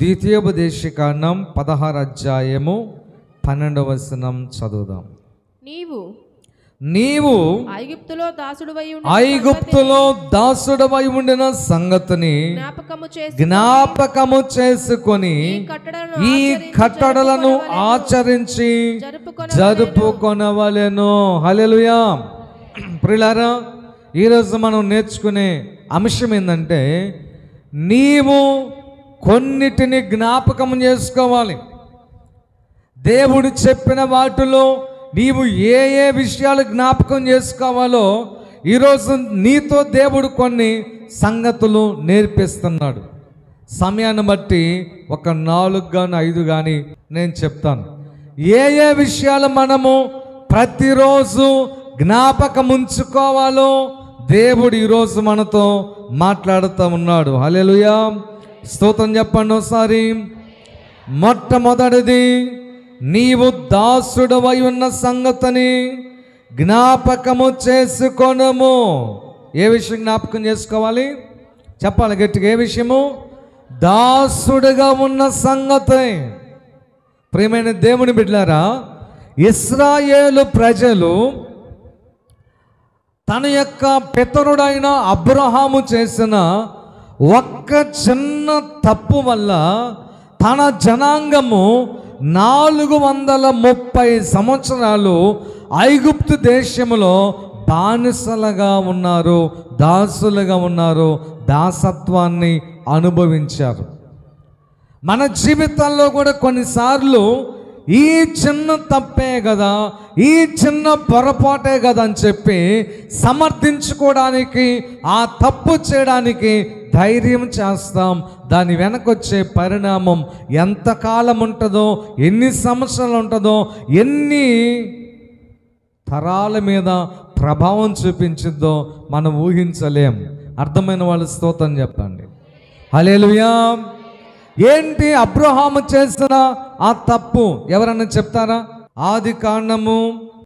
ద్వితీయోపదేశకాండం 16 అధ్యాయము 12వ వచనం చదువుదాం. నీవు ఐగుప్తులో దాసుడవై ఉండిన సంగతిని జ్ఞాపకము చేసుకొని ఈ కట్టడలను ఆచరించి జరుపుకొనవలెను. హల్లెలూయా. ప్రియులారా, ఈరోజు మనం నేర్చుకునే అంశం ఏంటంటే, నీవు కొన్నిటిని జ్ఞాపకం చేసుకోవాలి. దేవుడు చెప్పిన వాటిలో నీవు ఏ ఏ విషయాలు జ్ఞాపకం చేసుకోవాలో ఈరోజు నీతో దేవుడు కొన్ని సంగతులు నేర్పిస్తున్నాడు. సమయాన్ని బట్టి ఒక 4 కానీ 5 కానీ నేను చెప్తాను. ఏ ఏ విషయాలు మనము ప్రతిరోజు జ్ఞాపకం ఉంచుకోవాలో దేవుడు ఈరోజు మనతో మాట్లాడుతూ ఉన్నాడు. హల్లెలూయా, స్తోత్రం చెప్పండి ఒకసారి. మొట్టమొదటిది, నీవు దాసుడవై ఉన్న సంగతిని జ్ఞాపకము చేసుకొనుము. ఏ విషయం జ్ఞాపకం చేసుకోవాలి? చెప్పాలి గట్టిగా. ఏ విషయము? దాసుడుగా ఉన్న సంగతి. ప్రియమైన దేవుని బిడ్డలారా, ఇశ్రాయేలు ప్రజలు తన యొక్క పితరుడైన అబ్రహాము చేసిన ఒక్క చిన్న తప్పు వల్ల తన జనాంగము 430 సంవత్సరాలు ఐగుప్తు దేశములో బానిసలుగా ఉన్నారు, దాసులుగా ఉన్నారు, దాసత్వాన్ని అనుభవించారు. మన జీవితాల్లో కూడా కొన్నిసార్లు ఈ చిన్న తప్పే కదా, ఈ చిన్న పొరపాటే కదా అని చెప్పి సమర్థించుకోవడానికి, ఆ తప్పు చేయడానికి ధైర్యం చేస్తాం. దాని వెనకొచ్చే పరిణామం ఎంతకాలం ఉంటుందో, ఎన్ని సంవత్సరాలు ఉంటుందో, ఎన్ని తరాల మీద ప్రభావం చూపించిందో మనం ఊహించలేం. అర్థమైన వాళ్ళు స్తోత్రం చెప్పండి. హల్లెలూయా. ఏంటి అబ్రహాము చేసిన ఆ తప్పు? ఎవరన్నా చెప్తారా? ఆదికాండము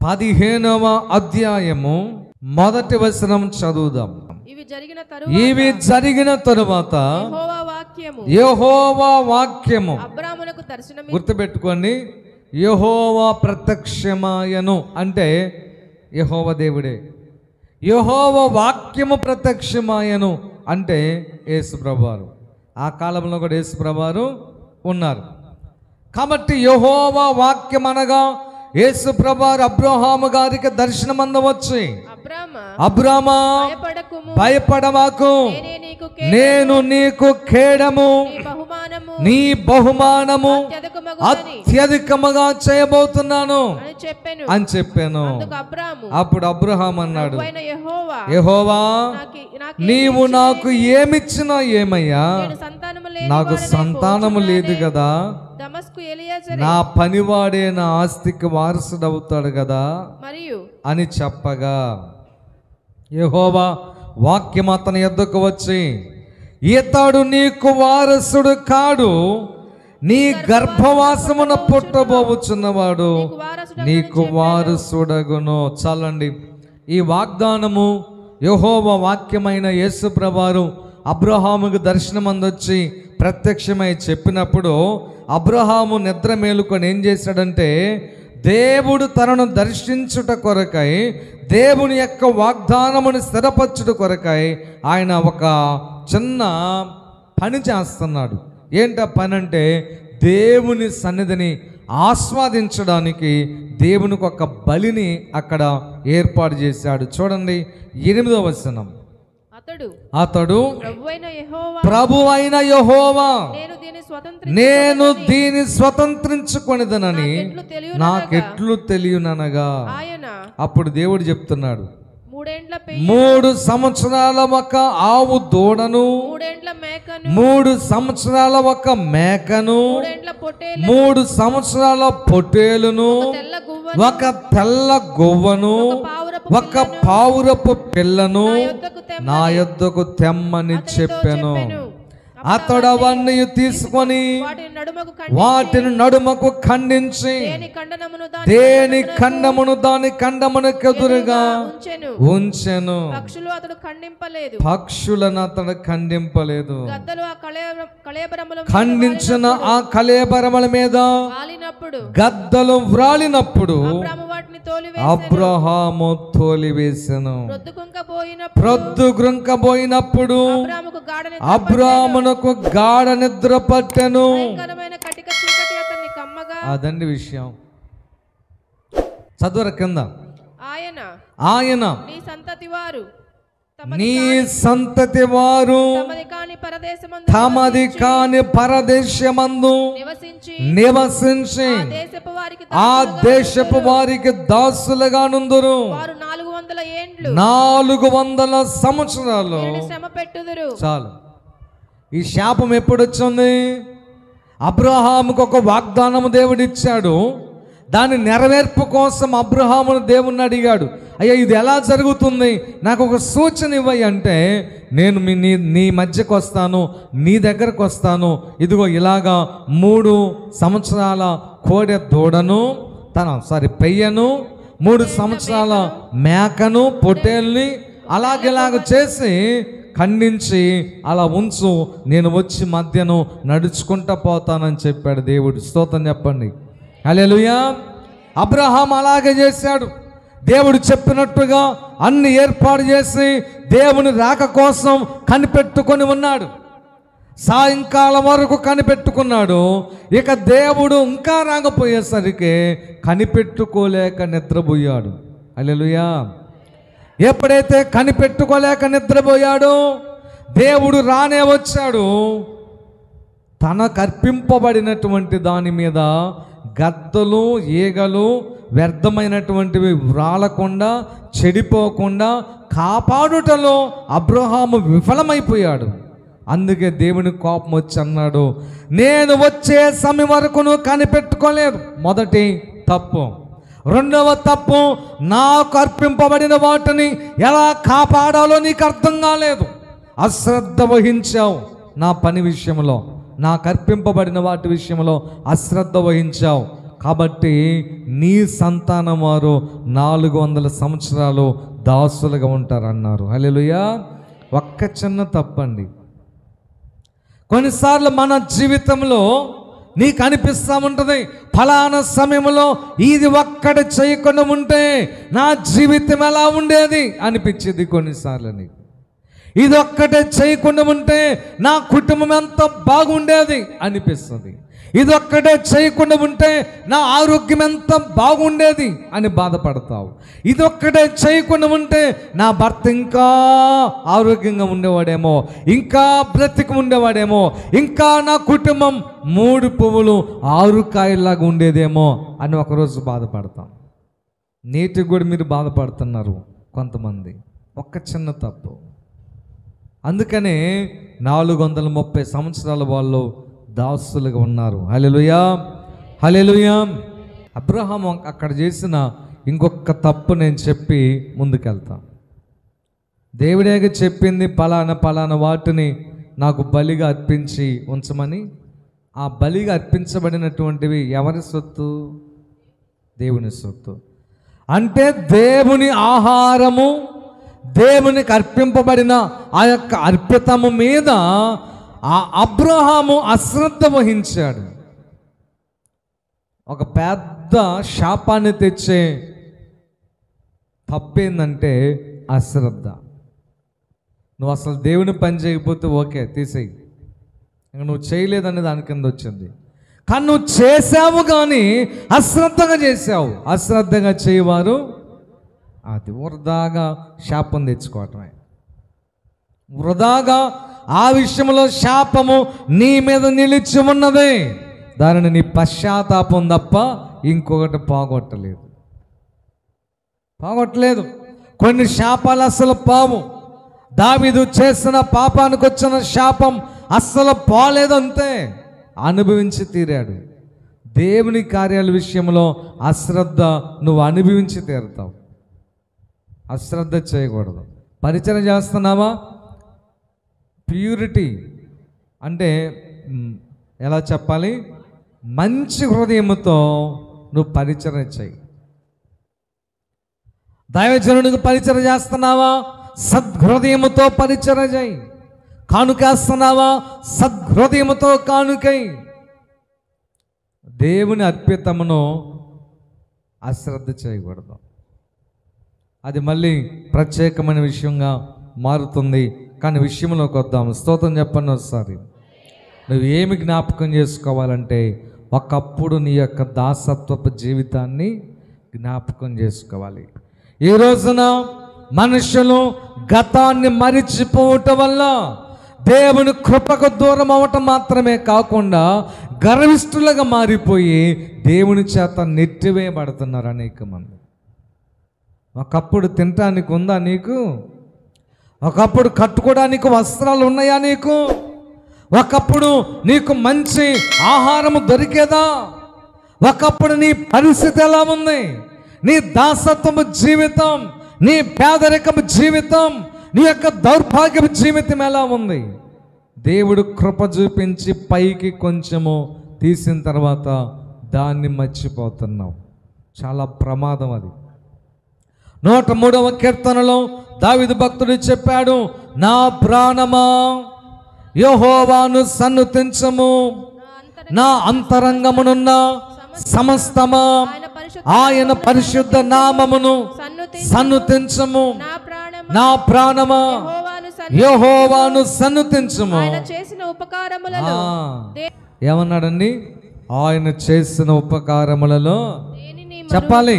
15వ అధ్యాయము 1వ వచనం చదువుదాం. ఇవి జరిగిన తరువాత యెహోవా వాక్యము, గుర్తుపెట్టుకోండి, యెహోవా ప్రత్యక్షమాయను అంటే యెహోవా దేవుడే. యెహోవా వాక్యము ప్రత్యక్షమాయను అంటే యేసు ప్రభువారు. ఆ కాలంలో కూడా యేసు ప్రభువారు ఉన్నారు. కాబట్టి యెహోవా వాక్యం అనగా యేసు ప్రభువారు అబ్రహాము గారికి దర్శనం అందవచ్చు. అబ్రామా, భయపడమాకు, నేను నీకు కేడము, నీ బహుమానము అత్యధికముగా చేయబోతున్నాను అని చెప్పాను. అప్పుడు అబ్రహాం అన్నాడు, యెహోవా, నీవు నాకు ఏమిచ్చినా ఏమయ్యా, నాకు సంతానము లేదు కదా, నా పనివాడే నా ఆస్తికి వారసుడు అవుతాడు కదా అని చెప్పగా, యెహోవా వాక్యం అతని యొద్దకు వచ్చి, ఇతడు నీకు వారసుడు కాడు, నీ గర్భవాసమున పుట్టబోచున్నవాడు నీకు వారసుడగును. చాలండి. ఈ వాగ్దానము యెహోవా వాక్యమైన యేసు ప్రభువారు అబ్రహాముకు దర్శనం అందొచ్చి ప్రత్యక్షమై చెప్పినప్పుడు అబ్రహాము నిద్ర మేలుకొని ఏం చేశాడంటే, దేవుడు తనను దర్శించుట కొరకై, దేవుని యొక్క వాగ్దానమును స్థిరపరచుట కొరకై ఆయన ఒక చిన్న పని చేస్తున్నాడు. ఏంటా పని అంటే, దేవుని సన్నిధిని ఆస్వాదించడానికి దేవునికి ఒక బలిని అక్కడ ఏర్పాటు చేశాడు. చూడండి 8వ వచనం. అతడు ప్రభువైన యెహోవా, నేను దీన్ని స్వతంత్రించుకొనిదనని నాకెట్లు తెలియననగా, అప్పుడు దేవుడు చెప్తున్నాడు, 3 సంవత్సరాల ఒక ఆవు దూడను, 3 సంవత్సరాల ఒక మేకను, 3 సంవత్సరాల పొట్టేలును, ఒక తెల్ల గువ్వను, ఒక పావురపు పిల్లను నా యొద్దకు తెమ్మని చెప్పాను. అతడు అవన్నీ తీసుకొని వాటిని నడుమకు ఖండించి దేని ఖండమును దాని ఖండమునకు ఎదురుగా ఉంచెను. పక్షులను అతడు ఖండింపలేదు. ఖండించిన ఆ కళేబరముల మీద గద్దలు వ్రాలినప్పుడు అబ్రహాము తోలివేసెను. ప్రొద్దుగుంకబోయినప్పుడు అబ్రామునకు గాఢ నిద్ర పట్టెను. అదండి విషయం. చదువుర కింద. ఆయన నీ సంతతి వారు తమది కాని పరదేశమందు నివసించి ఆ దేశపు వారికి దాసులుగా నుందురు. 400 సంవత్సరాలు చాలు. ఈ శాపం ఎప్పుడు వచ్చింది? అబ్రహాముకు ఒక వాగ్దానము దేవుడు ఇచ్చాడు. దాని నెరవేర్పు కోసం అబ్రహామును దేవుణ్ణి అడిగాడు, అయ్యా ఇది ఎలా జరుగుతుంది, నాకు ఒక సూచన ఇవ్వయి అంటే, నేను నీ మధ్యకు వస్తాను, నీ దగ్గరకు వస్తాను. ఇదిగో ఇలాగా 3 సంవత్సరాల కోడె దూడను పెయ్యను, 3 సంవత్సరాల మేకను పొట్టేల్ని అలాగేలాగ చేసి ఖండించి అలా ఉంచు, నేను వచ్చి మధ్యను నడుచుకుంటా పోతానని చెప్పాడు దేవుడు. స్తోత్రం చెప్పండి. హల్లెలూయా. అబ్రహాం అలాగే చేశాడు. దేవుడు చెప్పినట్టుగా అన్ని ఏర్పాటు చేసి దేవుని రాక కోసం కనిపెట్టుకొని ఉన్నాడు. సాయంకాలం వరకు కనిపెట్టుకున్నాడు. ఇక దేవుడు ఇంకా రాకపోయేసరికి కనిపెట్టుకోలేక నిద్రపోయాడు. హల్లెలూయా. ఎప్పుడైతే కనిపెట్టుకోలేక నిద్రపోయాడో దేవుడు రానే వచ్చాడు. తనకు అర్పింపబడినటువంటి దాని మీద గద్దలు ఈగలు వ్యర్థమైనటువంటివి రాలకుండా చెడిపోకుండా కాపాడుటలో అబ్రహాము విఫలమైపోయాడు. అందుకే దేవుని కోపం వచ్చి అన్నాడు, నేను వచ్చే సమయం వరకు నువ్వు కనిపెట్టుకోలేదు. మొదటి తప్పు. రెండవ తప్పు, నాకు అర్పింపబడిన వాటిని ఎలా కాపాడాలో నీకు అర్థం కాలేదు. అశ్రద్ధ వహించావు. నా పని విషయంలో, నాకు అర్పింపబడిన వాటి విషయంలో అశ్రద్ధ వహించావు. కాబట్టి నీ సంతానం వారు 400 సంవత్సరాలు దాసులుగా ఉంటారన్నారు. హల్లెలూయా. ఒక్క చిన్న తప్పండి. కొన్నిసార్లు మన జీవితంలో నీకు అనిపిస్తూ ఉంటుంది, ఫలానా సమయంలో ఇది ఒక్కటి చేయకుండా ఉంటే నా జీవితం ఎలా ఉండేది అనిపించేది. కొన్నిసార్లు నీకు ఇది ఒక్కటే చేయకుండా ఉంటే నా కుటుంబం ఎంత బాగుండేది అనిపిస్తుంది. ఇది ఒక్కటే చేయకుండా ఉంటే నా ఆరోగ్యం ఎంత బాగుండేది అని బాధపడతావు. ఇది ఒక్కటే చేయకుండా ఉంటే నా భర్త ఇంకా ఆరోగ్యంగా ఉండేవాడేమో, ఇంకా బ్రతికి ఉండేవాడేమో, ఇంకా నా కుటుంబం 3 పువ్వులు 6 కాయల్లాగా ఉండేదేమో అని ఒకరోజు బాధపడతాం. నేటికి కూడా మీరు బాధపడుతున్నారు కొంతమంది. ఒక్క చిన్న తప్పు. అందుకనే 430 సంవత్సరాల వాళ్ళు దాసులుగా ఉన్నారు. హల్లెలూయా. హల్లెలూయా. అబ్రహాము అక్కడ చేసిన ఇంకొక తప్పు నేను చెప్పి ముందుకెళ్తా. దేవుడేగా చెప్పింది పలానా వాటిని నాకు బలిగా అర్పించి ఉంచమని. ఆ బలిగా అర్పించబడినటువంటివి ఎవరి సొత్తు? దేవుని సొత్తు. అంటే దేవుని ఆహారము, దేవునికి అర్పింపబడిన ఆ యొక్క అర్పితము మీద ఆ అబ్రహాము అశ్రద్ధ వహించాడు. ఒక పెద్ద శాపాన్ని తెచ్చే తప్పేందంటే అశ్రద్ధ. నువ్వు అసలు దేవుని పని చేయకపోతే ఓకే తీసేయి, ఇంకా నువ్వు చేయలేదని దాని కింద వచ్చింది. కానీ నువ్వు చేసావు, కానీ అశ్రద్ధగా చేసావు. అశ్రద్ధగా చేయవారు అది వృధాగా శాపం తెచ్చుకోవటమే. వృధాగా ఆ విషయంలో శాపము నీ మీద నిలిచి ఉన్నది. దానిని నీ పశ్చాత్తాపం తప్ప ఇంకొకటి పోగొట్టలేదు. కొన్ని శాపాలు అస్సలు పావు. దావీదు చేసిన పాపానికి వచ్చిన శాపం అస్సలు పోలేదు, అంతే అనుభవించి తీరాడు. దేవుని కార్యాల విషయంలో అశ్రద్ధ నువ్వు అనుభవించి తీరుతావు. అశ్రద్ధ చేయకూడదు. పరిచయం చేస్తున్నావా? ప్యూరిటీ, అంటే ఎలా చెప్పాలి, మంచి హృదయంతో నువ్వు పరిచర్య చేయి. దైవజనుడికి పరిచర్య చేస్తున్నావా, సద్హృదయముతో పరిచర్య చేయి. కానుకేస్తున్నావా, సద్హృదయముతో కానుకై. దేవుని అర్పితమును అశ్రద్ధ చేయకూడదు. అది మళ్ళీ ప్రత్యేకమైన విషయంగా మారుతుంది. కానీ విషయంలోకి వద్దాం. స్తోత్రం చెప్పండి ఒకసారి. నువ్వు ఏమి జ్ఞాపకం చేసుకోవాలంటే, ఒకప్పుడు నీ యొక్క దాసత్వపు జీవితాన్ని జ్ఞాపకం చేసుకోవాలి. ఈ రోజున మనుషులు గతాన్ని మరిచిపోవటం వల్ల దేవుని కృపకు దూరం అవ్వటం మాత్రమే కాకుండా గర్విష్ఠులుగా మారిపోయి దేవుని చేత నెట్టివేయబడుతున్నారు అనేక మంది. ఒకప్పుడు తినటానికి ఉందా నీకు? ఒకప్పుడు కట్టుకోవడానికి వస్త్రాలు ఉన్నాయా నీకు? ఒకప్పుడు నీకు మంచి ఆహారము దొరికేదా? ఒకప్పుడు నీ పరిస్థితి ఎలా ఉంది? నీ దాసత్వము జీవితం, నీ పేదరికము జీవితం, నీ యొక్క దౌర్భాగ్యపు జీవితం ఎలా ఉంది? దేవుడు కృప చూపించి పైకి కొంచెము తీసిన తర్వాత దాన్ని మర్చిపోతున్నావు. చాలా ప్రమాదం అది. 103వ కీర్తనలో దావీదు భక్తుడు చెప్పాడు, నా ప్రాణమా యెహోవాను సన్నుతించుము, నా అంతరంగమునున్న సమస్తమా ఆయన పరిశుద్ధ నామమును సన్నుతించుము. నా ప్రాణమా యెహోవాను సన్నుతించుము. ఏమన్నాడండి? ఆయన చేసిన ఉపకారములలో చెప్పాలి,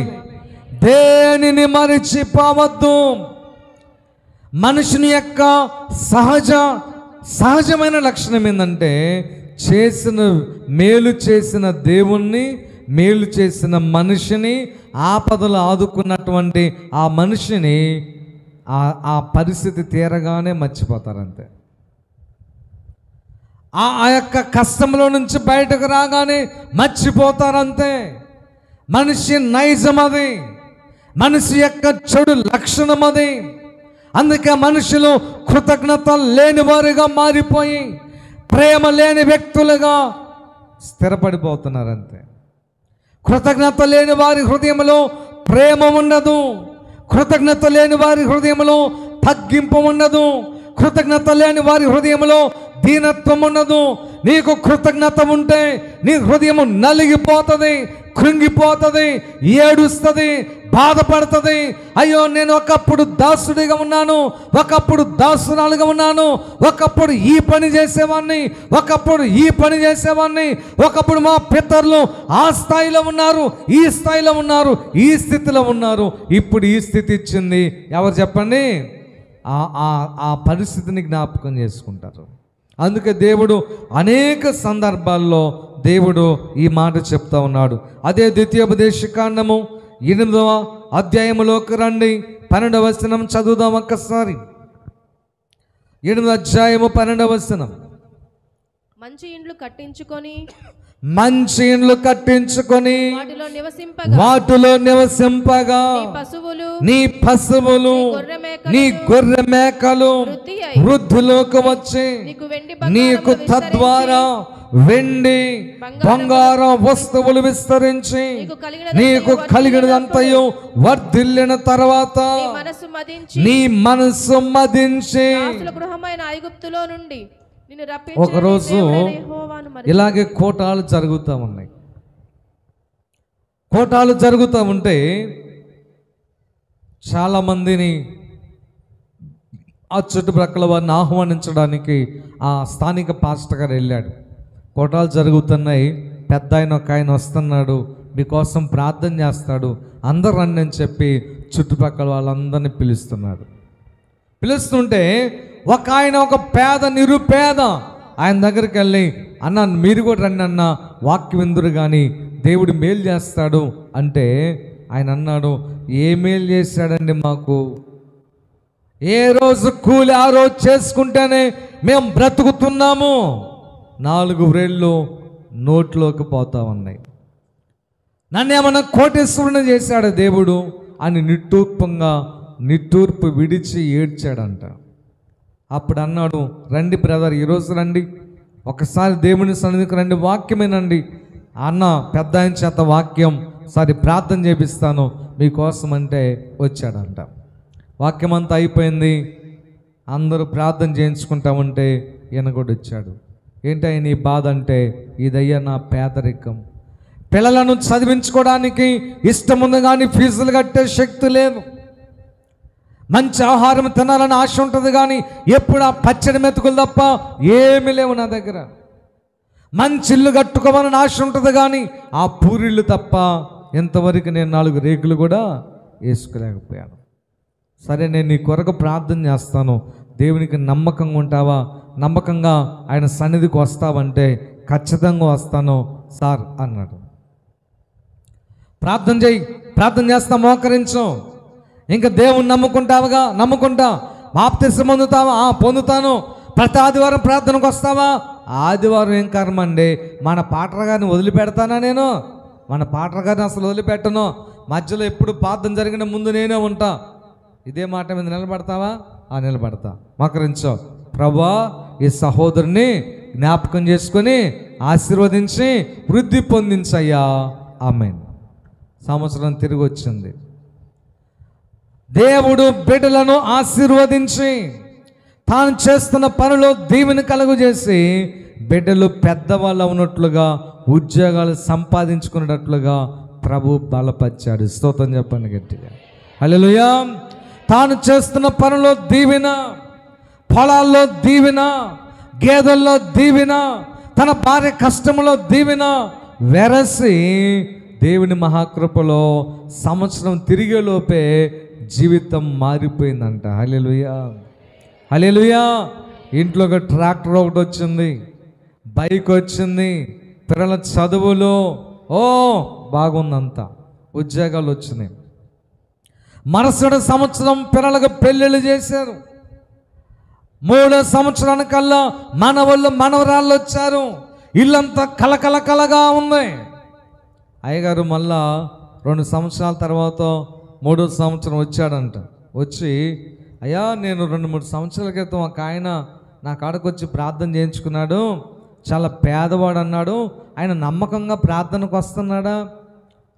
దేనిని మరిచిపోవద్దు. మనుషుని యొక్క సహజమైన లక్షణం ఏంటంటే, మేలు చేసిన దేవుణ్ణి, మేలు చేసిన మనిషిని, ఆపదలు ఆదుకున్నటువంటి ఆ మనిషిని ఆ పరిస్థితి తీరగానే మర్చిపోతారంతే. ఆ యొక్క కష్టంలో నుంచి బయటకు రాగానే మర్చిపోతారంతే. మనిషి నైజం అది, మనిషి యొక్క చెడు లక్షణం అది. అందుకే మనుషులు కృతజ్ఞత లేని వారుగా మారిపోయి ప్రేమ లేని వ్యక్తులుగా స్థిరపడిపోతున్నారంతే. కృతజ్ఞత లేని వారి హృదయంలో ప్రేమ ఉండదు. కృతజ్ఞత లేని వారి హృదయంలో తగ్గింపు ఉండదు. కృతజ్ఞత లేని వారి హృదయంలో దీనత్వం ఉండదు. నీకు కృతజ్ఞత ఉంటే నీ హృదయము నలిగిపోతుంది, కృంగిపోతుంది, ఏడుస్తుంది, బాధపడుతుంది. అయ్యో, నేను ఒకప్పుడు దాసుడిగా ఉన్నాను, ఒకప్పుడు దాసురాలుగా ఉన్నాను, ఒకప్పుడు ఈ పని చేసేవాడిని, ఒకప్పుడు ఈ పని చేసేవాడిని, ఒకప్పుడు మా పితరులు ఆ స్థాయిలో ఉన్నారు, ఈ స్థాయిలో ఉన్నారు, ఈ స్థితిలో ఉన్నారు, ఇప్పుడు ఈ స్థితి ఇచ్చింది ఎవరు చెప్పండి? ఆ పరిస్థితిని జ్ఞాపకం చేసుకుంటారు. అందుకే దేవుడు అనేక సందర్భాల్లో దేవుడు ఈ మాట చెప్తా ఉన్నాడు. అదే ద్వితీయోపదేశకాండము 8వ అధ్యాయములోకి రండి. 12వ వచనం చదువుదాం ఒక్కసారి. 8వ అధ్యాయము 12వ వచనం. మంచి ఇండ్లు కట్టించుకొని వాటిలో నివసింపగా నీ పశువులు నీ గొర్రె మేకలు వృద్ధిలోకి వచ్చి నీకు తద్వారా వెండి బంగారం వస్తువులు విస్తరించి నీకు కలిగినదంతయు వర్ధిల్లిన తర్వాత నీ మనసు మదించి ఒకరోజు ఇలాగే కోటాలు జరుగుతూ ఉన్నాయి. కోటాలు జరుగుతూ ఉంటే చాలామందిని ఆ చుట్టుప్రక్కల వారిని ఆహ్వానించడానికి ఆ స్థానిక పాస్టర్ గారు వెళ్ళాడు. కోటాలు జరుగుతున్నాయి, పెద్ద ఒక ఆయన వస్తున్నాడు, మీకోసం ప్రార్థన చేస్తాడు, అందరు రండి అని చెప్పి చుట్టుపక్కల వాళ్ళందరినీ పిలుస్తున్నాడు. పిలుస్తుంటే ఒక పేద నిరుపేద ఆయన దగ్గరికి వెళ్ళి, అన్న మీరు కూడా రండి అన్న, వాక్యం విందురు కానీ దేవుడు మేలు చేస్తాడు అంటే ఆయన అన్నాడు, ఏ మేలు చేశాడండి మాకు? ఏ రోజు కూలి ఆ రోజు చేసుకుంటేనే మేము బ్రతుకుతున్నాము, 4 వేళ్ళు నోట్లోకి పోతా ఉన్నాయి. నన్ను ఏమన్నా కోటేశ్వరుని చేశాడు దేవుడు అని నిట్టూర్పు విడిచి ఏడ్చాడంట. అప్పుడు అన్నాడు, రండి బ్రదర్, ఈరోజు రండి, ఒకసారి దేవుని సన్నిధికి రండి, వాక్యమేనండి. అన్న పెద్ద ఆయన చేత వాక్యం సారి ప్రార్థన చేపిస్తాను మీకోసం అంటే వచ్చాడంట. వాక్యం అంతా అయిపోయింది, అందరూ ప్రార్థన చేయించుకుంటామంటే ఈయన కూడా వచ్చాడు. ఏంటయ్య నీ బాధ అంటే, ఇదయ్యా నా పేదరికం, పిల్లలను చదివించుకోవడానికి ఇష్టం ఉంది కానీ ఫీజులు కట్టే శక్తి లేదు, మంచి ఆహారం తినాలని ఆశ ఉంటుంది కానీ ఎప్పుడు ఆ పచ్చడి మెతుకులు తప్ప ఏమీ లేవు నా దగ్గర, మంచి ఇల్లు కట్టుకోవాలని ఆశ ఉంటుంది కానీ ఆ పూరిళ్ళు తప్ప ఇంతవరకు నేను 4 రేకులు కూడా వేసుకోలేకపోయాను. సరే నేను నీ కొరకు ప్రార్థన చేస్తాను, దేవునికి నమ్మకంగా ఉంటావా, నమ్మకంగా ఆయన సన్నిధికి వస్తావంటే ఖచ్చితంగా వస్తాను సార్ అన్నాడు. ప్రార్థన చేయి, ప్రార్థన చేస్తా, మోకరించు. ఇంకా దేవుని నమ్ముకుంటావుగా, నమ్ముకుంటా. బాప్తిస్మం పొందుతావా? పొందుతాను. ప్రతి ఆదివారం ప్రార్థనకు వస్తావా? ఆదివారం ఏం కర్మ అండి, మన పాటర గారిని వదిలిపెడతానా నేను? మన పాటర గారిని అసలు వదిలిపెట్టను. మధ్యలో ఎప్పుడు ప్రార్థన జరిగిన ముందు నేనే ఉంటా. ఇదే మాట మీద నిలబడతావా? నిలబడతా. మోకరించు. ప్రభువా ఈ సహోదరుని జ్ఞాపకం చేసుకొని ఆశీర్వదించి వృద్ధి పొందించయ్యా, ఆమేన్. సంవత్సరం తిరిగి వచ్చింది. దేవుడు బిడ్డలను ఆశీర్వదించి తాను చేస్తున్న పనిలో దీవెన కలుగు చేసి బిడ్డలు పెద్దవాళ్ళు ఉన్నట్లుగా ఉద్యోగాలు సంపాదించుకునేటట్లుగా ప్రభు బలపరిచాడు. స్తోత్రం చెప్పండి గట్టిగా. హల్లెలూయా. తాను చేస్తున్న పనిలో దీవెన, పొలాల్లో దీవెన, గేదెల్లో దీవెన, తన భార్య కష్టంలో దీవెన వెరసి దేవుని మహాకృపలో సంవత్సరం తిరిగేలోపే జీవితం మారిపోయిందంట. హల్లెలూయా, హల్లెలూయా. ఇంట్లో ఒక ట్రాక్టర్ ఒకటి వచ్చింది, బైక్ వచ్చింది, పిల్లల చదువులు బాగుందంతా, ఉద్యోగాలు వచ్చినాయి. మరుసటి సంవత్సరం పిల్లలకు పెళ్ళిళ్ళు చేశారు. 3వ సంవత్సరానికల్లా మనవళ్ళు మనవరాళ్ళు వచ్చారు. ఇల్లంతా కలకలకలగా ఉంది. అయ్యగారు మళ్ళా 2 సంవత్సరాల తర్వాత 3వ సంవత్సరం వచ్చాడంట. వచ్చి అయ్యా నేను 2-3 సంవత్సరాల క్రితం ఒక ఆయన నా కాడకు వచ్చి ప్రార్థన చేయించుకున్నాడు, చాలా పేదవాడు అన్నాడు, ఆయన నమ్మకంగా ప్రార్థనకు వస్తున్నాడా?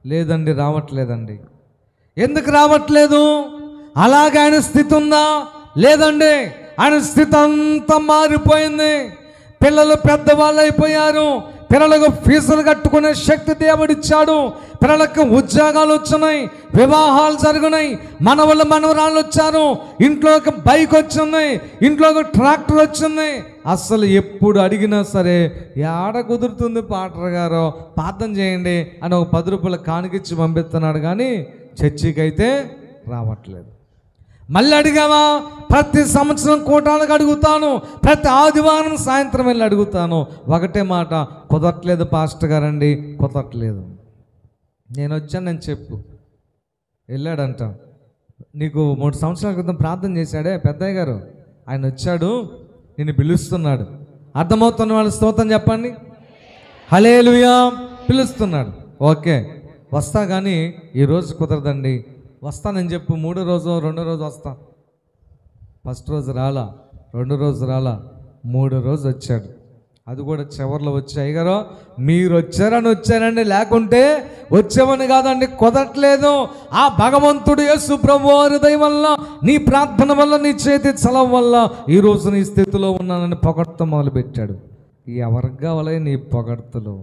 లేదండి, రావట్లేదండి. ఎందుకు రావట్లేదు? అలాగే ఆయన స్థితి ఉందా? లేదండి, ఆయన స్థితి అంతా మారిపోయింది. పిల్లలు పెద్దవాళ్ళు అయిపోయారు, పిల్లలకు ఫీజులు కట్టుకునే శక్తి దేవుడిచ్చాడు, పిల్లలకు ఉద్యోగాలు వచ్చినాయి, వివాహాలు జరిగినాయి, మనవళ్ళు మనవరాళ్ళు వచ్చారు, ఇంట్లోకి బైక్ వచ్చింది, ఇంట్లోకి ట్రాక్టర్ వచ్చింది. అసలు ఎప్పుడు అడిగినా సరే ఏడ కుదురుతుంది పాటర్ గారు, ప్రార్థన చేయండి అని ఒక 10 రూపాయలు కానుకిచ్చి పంపిస్తున్నాడు కానీ చర్చికి అయితే రావట్లేదు. మళ్ళీ అడిగావా? ప్రతి సంవత్సరం కూటాలకు అడుగుతాను, ప్రతి ఆదివారం సాయంత్రం వెళ్ళి అడుగుతాను. ఒకటే మాట, కుదరట్లేదు పాస్టర్ గారండి, కుదరట్లేదు. నేను వచ్చానని చెప్పు. వెళ్ళాడంట. నీకు 3 సంవత్సరాల క్రితం ప్రార్థన చేశాడే పెద్దయ్య గారు, ఆయన వచ్చాడు, నిన్ను పిలుస్తున్నాడు. అర్థమవుతున్న వాళ్ళు స్తోత్రం చెప్పండి. హల్లెలూయా. పిలుస్తున్నాడు. ఓకే వస్తా, కానీ ఈరోజు కుదరదండి, వస్తానని చెప్పు. 3వ రోజు 2వ రోజు వస్తా. ఫస్ట్ రోజు రాలా, 2వ రోజు రాలా, 3వ రోజు వచ్చాడు. అది కూడా చివర్లో వచ్చి, అయ్యగారు మీరు వచ్చారని వచ్చానండి, లేకుంటే వచ్చామని కాదండి, కుదరట్లేదు. ఆ భగవంతుడు యేసు ప్రభువు హృదయం వల్ల, నీ ప్రార్థన వల్ల, నీ చేతి చలవ వల్ల ఈరోజు నీ స్థితిలో ఉన్నానని పొగడ్త మొదలుపెట్టాడు. ఎవరికి కావాలి నీ పొగడ్తలు?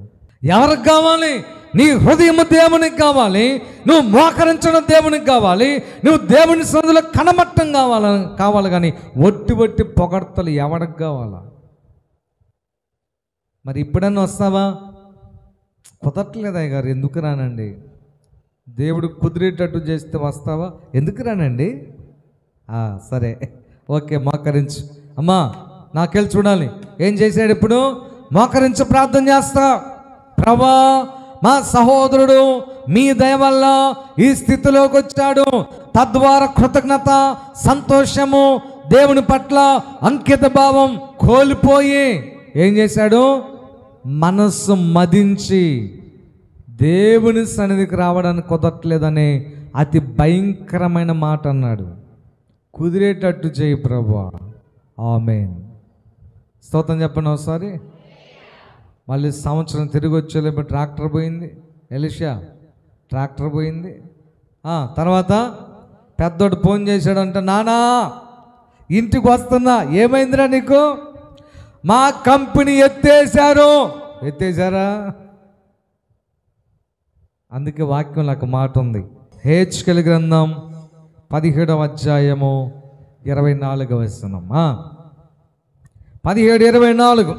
ఎవరికి కావాలి? నీ హృదయం దేవునికి కావాలి, నువ్వు మోకరించడం దేవునికి కావాలి, నువ్వు దేవుని సన్నిధిలో కనమట్టం కావాలి కానీ ఒట్టి పొగడ్తలు ఎవరికి కావాలా? మరి ఇప్పుడన్నా వస్తావా? కుదరట్లేదు అయ్యగారు, ఎందుకు రానండి? దేవుడు కుదిరేటట్టు చేస్తే వస్తావా? ఎందుకు రానండి? సరే ఓకే, మోకరించు. అమ్మా నాకెళ్ళి చూడాలి ఏం చేశాడు. ఇప్పుడు మోకరించు, ప్రార్థన చేస్తా. ప్రభా మా సహోదరుడు మీ దయ వల్ల ఈ స్థితిలోకి వచ్చాడు, తద్వారా కృతజ్ఞత, సంతోషము, దేవుని పట్ల అంకిత భావం కోల్పోయి ఏం చేశాడు? మనస్సు మదించి దేవుని సన్నిధికి రావడానికి కుదరట్లేదని అతి భయంకరమైన మాట అన్నాడు. కుదిరేటట్టు చేయి ప్రభువా, ఆమేన్. స్తోత్రం చెప్పండి ఒకసారి. మళ్ళీ సంవత్సరం తిరిగి వచ్చేలేపు ట్రాక్టర్ పోయింది. ఎలీషా ట్రాక్టర్ పోయింది. తర్వాత పెద్దోడు ఫోన్ చేశాడంట, నానా ఇంటికి వస్తున్నా. ఏమైందిరా నీకు? మా కంపెనీ ఎత్తేసారా? అందుకే వాక్యం నాకు మాట ఉంది. హెచ్కెల్ గ్రంథం 17వ అధ్యాయము 24వ వచనం. 17:24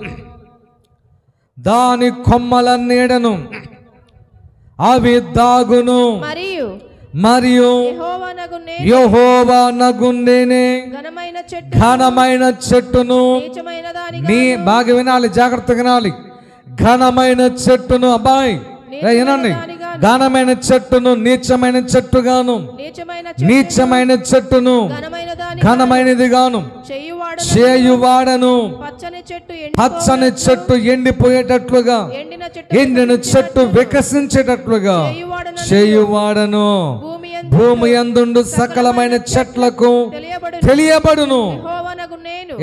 దాని కొమ్మల నీడను అవి దాగును మరియు యెహోవా నగుండేనే ఘనమైన చెట్టును బాగా వినాలి, జాగ్రత్తగా వినాలి. ఘనమైన చెట్టును, అబ్బాయి వినండి, ఘనమైన చెట్టును నీచమైన చెట్టుగాను, నీచమైన చెట్టును ఘనమైనది గాను చేయువాడను. పచ్చని చెట్టు ఎండిపోయేటట్లుగా, ఎండిన చెట్టు వికసించేటట్లుగా చేయువాడను. భూమి యందుండు సకలమైన చెట్లకు తెలియబడును.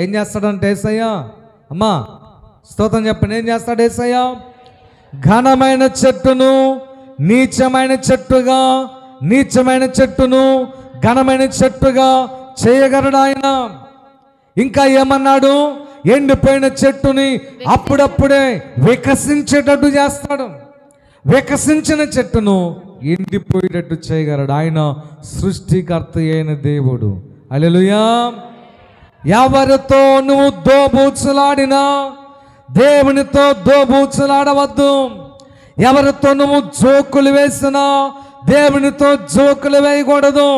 ఏం చేస్తాడంటే యేసయ్య, అమ్మా స్తోత్రం చెప్పండి, ఏం చేస్తాడు యేసయ్య? ఘనమైన చెట్టును నీచమైన చెట్టుగా, నీచమైన చెట్టును ఘనమైన చెట్టుగా చేయగలడు ఆయన. ఇంకా ఏమన్నాడు? ఎండిపోయిన చెట్టుని అప్పుడప్పుడే వికసించేటట్టు చేస్తాడు. వికసించిన చెట్టును ఎండిపోయేటట్టు చేయగలడు. ఆయన సృష్టికర్త అయిన దేవుడు. హల్లెలూయా. ఎవరితో నువ్వు దోబూచులాడినా దేవునితో దోబూచులాడవద్దు. ఎవరితో నువ్వు జోకులు వేసినా దేవునితో జోకులు వేయకూడదు.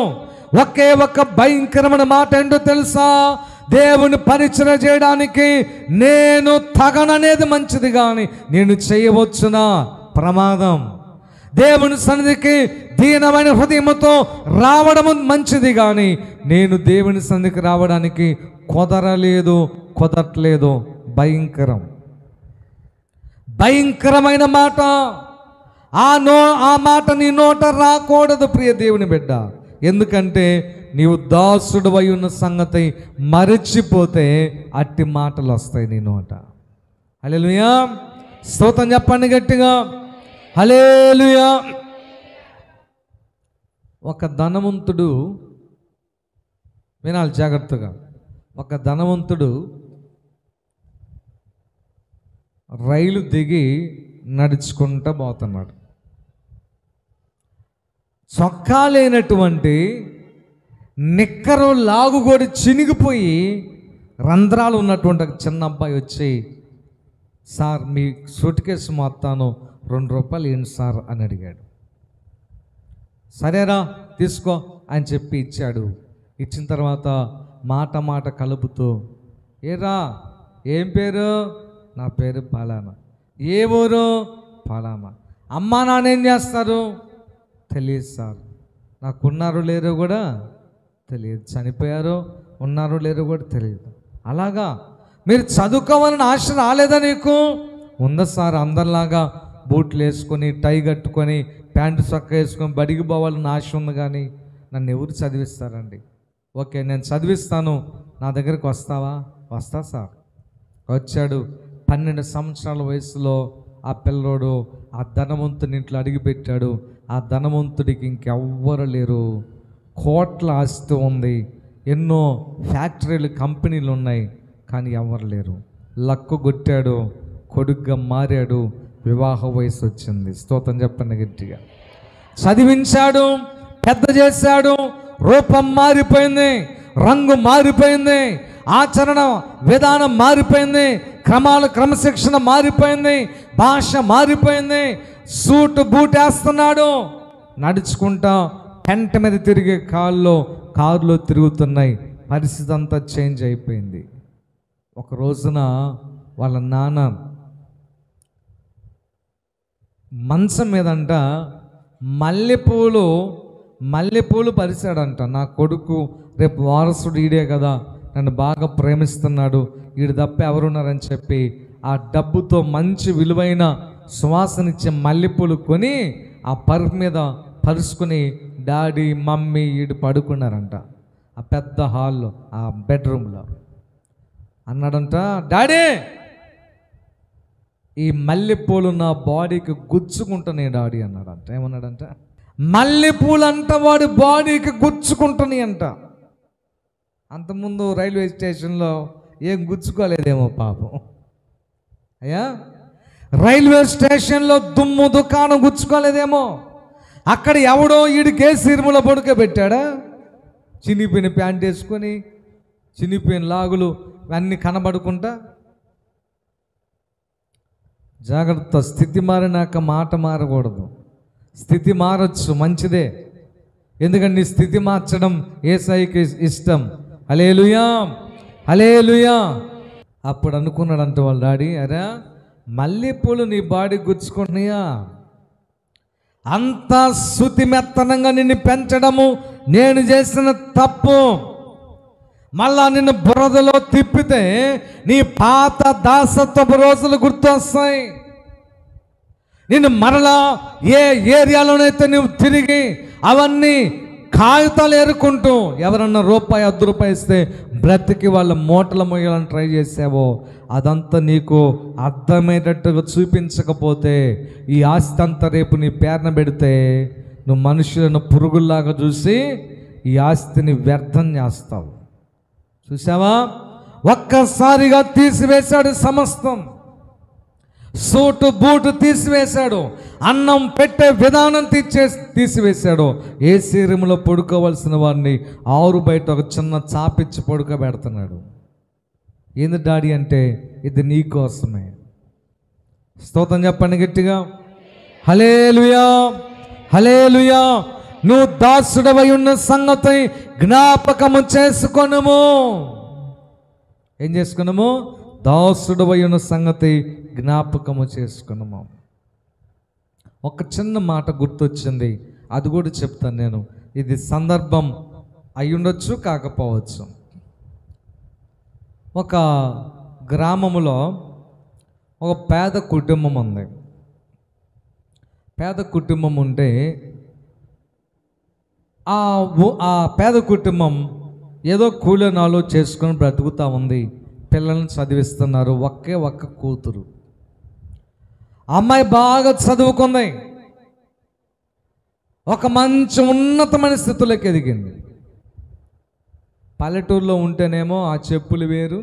ఒకే ఒక భయంకరమైన మాట ఏంటో తెలుసా? దేవుని పరిచయం చేయడానికి నేను తగననేది మంచిది, కానీ నేను చేయవచ్చునా ప్రమాదం. దేవుని సన్నిధికి దీనమైన హృదయంతో రావడం మంచిది, కానీ నేను దేవుని సన్నిధికి రావడానికి కుదరట్లేదు. భయంకరమైన మాట. ఆ మాట నీ నోట రాకూడదు ప్రియ దేవుని బిడ్డ. ఎందుకంటే నీవు దాసుడు అయి ఉన్న సంగతి మరచిపోతే అట్టి మాటలు వస్తాయి నీ నోట. హల్లెలూయా. స్తోత్రం చెప్పండి గట్టిగా, హల్లెలూయా. ఒక ధనవంతుడు, వినాలి జాగ్రత్తగా, ఒక ధనవంతుడు రైలు దిగి నడుచుకుంటూ పోతున్నాడు. చొక్కా లేనటువంటి నిక్కరు లాగుగోడి చినిగిపోయి రంధ్రాలు ఉన్నటువంటి ఒక చిన్న అబ్బాయి వచ్చి, సార్ మీ సూట్ కేసు మొత్తాను ₹2 ఏంటి సార్ అని అడిగాడు. సరేరా తీసుకో అని చెప్పి ఇచ్చాడు. ఇచ్చిన తర్వాత మాట కలుపుతూ, ఏరా ఏం పేరు? నా పేరు పలానా. ఏ ఊరు? పలానా. అమ్మా నాన్న ఏం చేస్తారు? తెలియదు సార్. నాకున్నారో లేరో కూడా తెలియదు. చనిపోయారో ఉన్నారో లేరో కూడా తెలియదు. అలాగా మీరు చదువుకోవాలని ఆశ రాలేదా నీకు? ఉందా సార్. అందరిలాగా బూట్లు వేసుకొని టై కట్టుకొని ప్యాంటు చొక్క వేసుకొని బడికి పోవాలని ఆశ ఉంది, కానీ నన్ను ఎవరు చదివిస్తారండి? ఓకే నేను చదివిస్తాను, నా దగ్గరికి వస్తావా? వస్తా సార్. వచ్చాడు. 12 సంవత్సరాల వయసులో ఆ పిల్లోడు ఆ ధనవంతుని ఇంట్లో అడిగిపెట్టాడు. ఆ ధనవంతుడికి ఇంకెవ్వరు లేరు. కోట్ల ఆస్తి ఉంది, ఎన్నో ఫ్యాక్టరీలు కంపెనీలు ఉన్నాయి, కానీ ఎవరు లేరు. లక్కు కొట్టాడు, కొడుగ్గా మారాడు, వివాహ వయసు వచ్చింది. స్తోత్రం చెప్పండి గట్టిగా. చదివించాడు, పెద్ద చేశాడు, రూపం మారిపోయింది, రంగు మారిపోయింది, ఆచరణ విధానం మారిపోయింది, క్రమశిక్షణ మారిపోయింది, భాష మారిపోయింది. సూటు బూట్ వేస్తున్నాడు, నడుచుకుంటా పెంట మీద తిరిగే కారులో తిరుగుతున్నాయి. పరిస్థితి అంతా చేంజ్ అయిపోయింది. ఒక రోజున వాళ్ళ నాన్న మంచం మీదంట మల్లెపూలు పరిచాడంట. నా కొడుకు రేపు వారసుడు ఈడే కదా, నన్ను బాగా ప్రేమిస్తున్నాడు, ఈడు తప్ప ఎవరున్నారని చెప్పి ఆ డబ్బుతో మంచి విలువైన సువాసనిచ్చే మల్లెపూలు కొని ఆ పరుపు మీద పరుచుకుని డాడీ మమ్మీ ఈడు పడుకున్నారంట. ఆ పెద్ద హాల్లో, ఆ బెడ్రూమ్లో. అన్నాడంట, డాడీ ఈ మల్లెపూలు నా బాడీకి గుచ్చుకుంటున్నాయి డాడీ అన్నాడంట. ఏమన్నాడంట? మల్లెపూలు అంట వాడి బాడీకి గుచ్చుకుంటున్నాయి అంట. అంతకుముందు రైల్వే స్టేషన్లో ఏం గుచ్చుకోలేదేమో పాపం. అయ్యా, రైల్వే స్టేషన్లో దుమ్ము దుకాణం గుచ్చుకోలేదేమో. అక్కడ ఎవడో ఈడికే సిరుముల పడుకోబెట్టాడా? చినిపోయిన ప్యాంట్ వేసుకొని చినిపోయిన లాగులు అన్నీ కనబడుకుంటా. జాగ్రత్త, స్థితి మారినాక మాట మారకూడదు. స్థితి మారచ్చు, మంచిదే. ఎందుకంటే నీ స్థితి మార్చడం యేసయ్యకి ఇష్టం. హల్లెలూయా, హల్లెలూయా. అప్పుడు అనుకున్నాడంట వాళ్ళ డాడీ, అరే మల్లెపూలు నీ బాడీ గుచ్చుకుంటున్నాయా? అంత శుతిమెత్తనంగా నిన్ను పెంచడము నేను చేసిన తప్పు. మళ్ళా నిన్ను బురదలో తిప్పితే నీ పాత దాసత్వపు రోజులు గుర్తొస్తాయి. నిన్ను మరలా ఏ ఏరియాలోనైతే నువ్వు తిరిగి అవన్నీ కాగితాలు ఏరుకుంటూ ఎవరన్నా రూపాయి 10 రూపాయలు ఇస్తే బ్రతికి వాళ్ళ మూటలు మోయాలని ట్రై చేసావో అదంతా నీకు అర్థమయ్యేటట్టుగా చూపించకపోతే ఈ ఆస్తి అంతా రేపు నీ పేరున పెడితే నువ్వు మనుషులను పురుగుల్లాగా చూసి ఈ ఆస్తిని వ్యర్థం చేస్తావు. చూసావా? ఒక్కసారిగా తీసివేశాడు సమస్తం. సూటు బూటు తీసివేశాడు, అన్నం పెట్టే విధానం తీసివేశాడు. ఏ శరీరంలో పడుకోవలసిన వాడిని ఆరు బయట ఒక చిన్న చాపిచ్చి పడుకోబెడుతున్నాడు. ఏంది డాడీ అంటే, ఇది నీ కోసమే. స్తోత్రం చెప్పండి గట్టిగా. హల్లెలూయా, హల్లెలూయా. నువ్వు దాసుడవై ఉన్న సంగతి జ్ఞాపకము చేసుకొనుము. ఏం చేసుకున్నాము? దాసుడవై ఉన్న సంగతి జ్ఞాపకము చేసుకున్నాము. ఒక చిన్న మాట గుర్తొచ్చింది, అది కూడా చెప్తాను నేను. ఇది సందర్భం అయి ఉండొచ్చు, కాకపోవచ్చు. ఒక గ్రామములో ఒక పేద కుటుంబం ఉంది. పేద కుటుంబం ఉంటే ఆ పేద కుటుంబం ఏదో కూలీనాలు చేసుకొని బ్రతుకుతూ ఉంది. పిల్లల్ని చదివిస్తున్నారు. ఒక్క కూతురు. అమ్మాయి బాగా చదువుకుంది, ఒక మంచి ఉన్నతమైన స్థితిలోకి ఎదిగింది. పల్లెటూరులో ఉంటేనేమో ఆ చెప్పులు వేరు,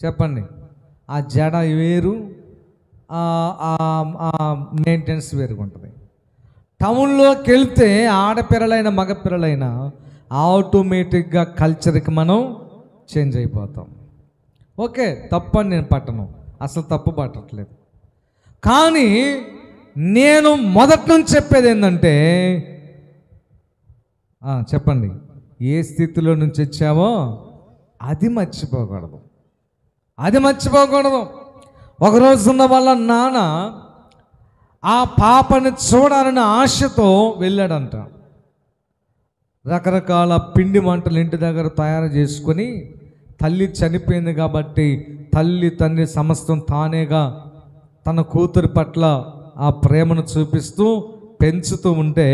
చెప్పండి, ఆ జడ వేరు, మెయింటెనెన్స్ వేరుగా ఉంటుంది. టౌన్లోకి వెళ్తే ఆడపిల్లలైన మగపిల్లలైన ఆటోమేటిక్గా కల్చర్కి మనం చేంజ్ అయిపోతాం. ఓకే, తప్పని నేను పట్టను, అసలు తప్పు పట్టట్లేదు. కానీ నేను మొదటి నుంచి చెప్పేది ఏంటంటే, చెప్పండి, ఏ స్థితిలో నుంచి వచ్చావో అది మర్చిపోకూడదు, అది మర్చిపోకూడదు. ఒకరోజున్న వాళ్ళ నాన్న ఆ పాపని చూడాలని ఆశతో వెళ్ళాడంట. రకరకాల పిండి వంటలు ఇంటి దగ్గర తయారు చేసుకొని, తల్లి చనిపోయింది కాబట్టి తల్లి తండ్రి సమస్తం తానేగా తన కూతురు పట్ల ఆ ప్రేమను చూపిస్తూ పెంచుతూ ఉంటే,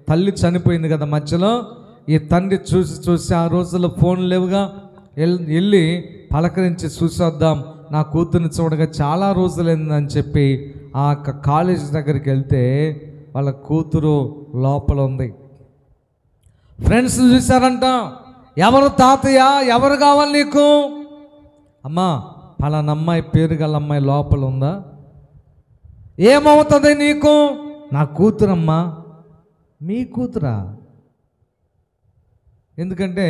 తల్లి చనిపోయింది కదా మధ్యలో, ఈ తండ్రి చూసి ఆ రోజుల్లో ఫోన్ లేవుగా, వెళ్ళి పలకరించి చూసొద్దాం, నా కూతుర్ని చూడగా చాలా రోజులైందని చెప్పి ఆ కాలేజ్ దగ్గరికి వెళ్తే వాళ్ళ కూతురు లోపల ఉంది. ఫ్రెండ్స్ చూశారంట, ఎవరు తాతయ్య, ఎవరు కావాలి నీకు? అమ్మా, పలానా అమ్మాయి, పేరు గల అమ్మాయి లోపల ఉందా? ఏమవుతుంది నీకు? నా కూతురమ్మా. మీ కూతురా? ఎందుకంటే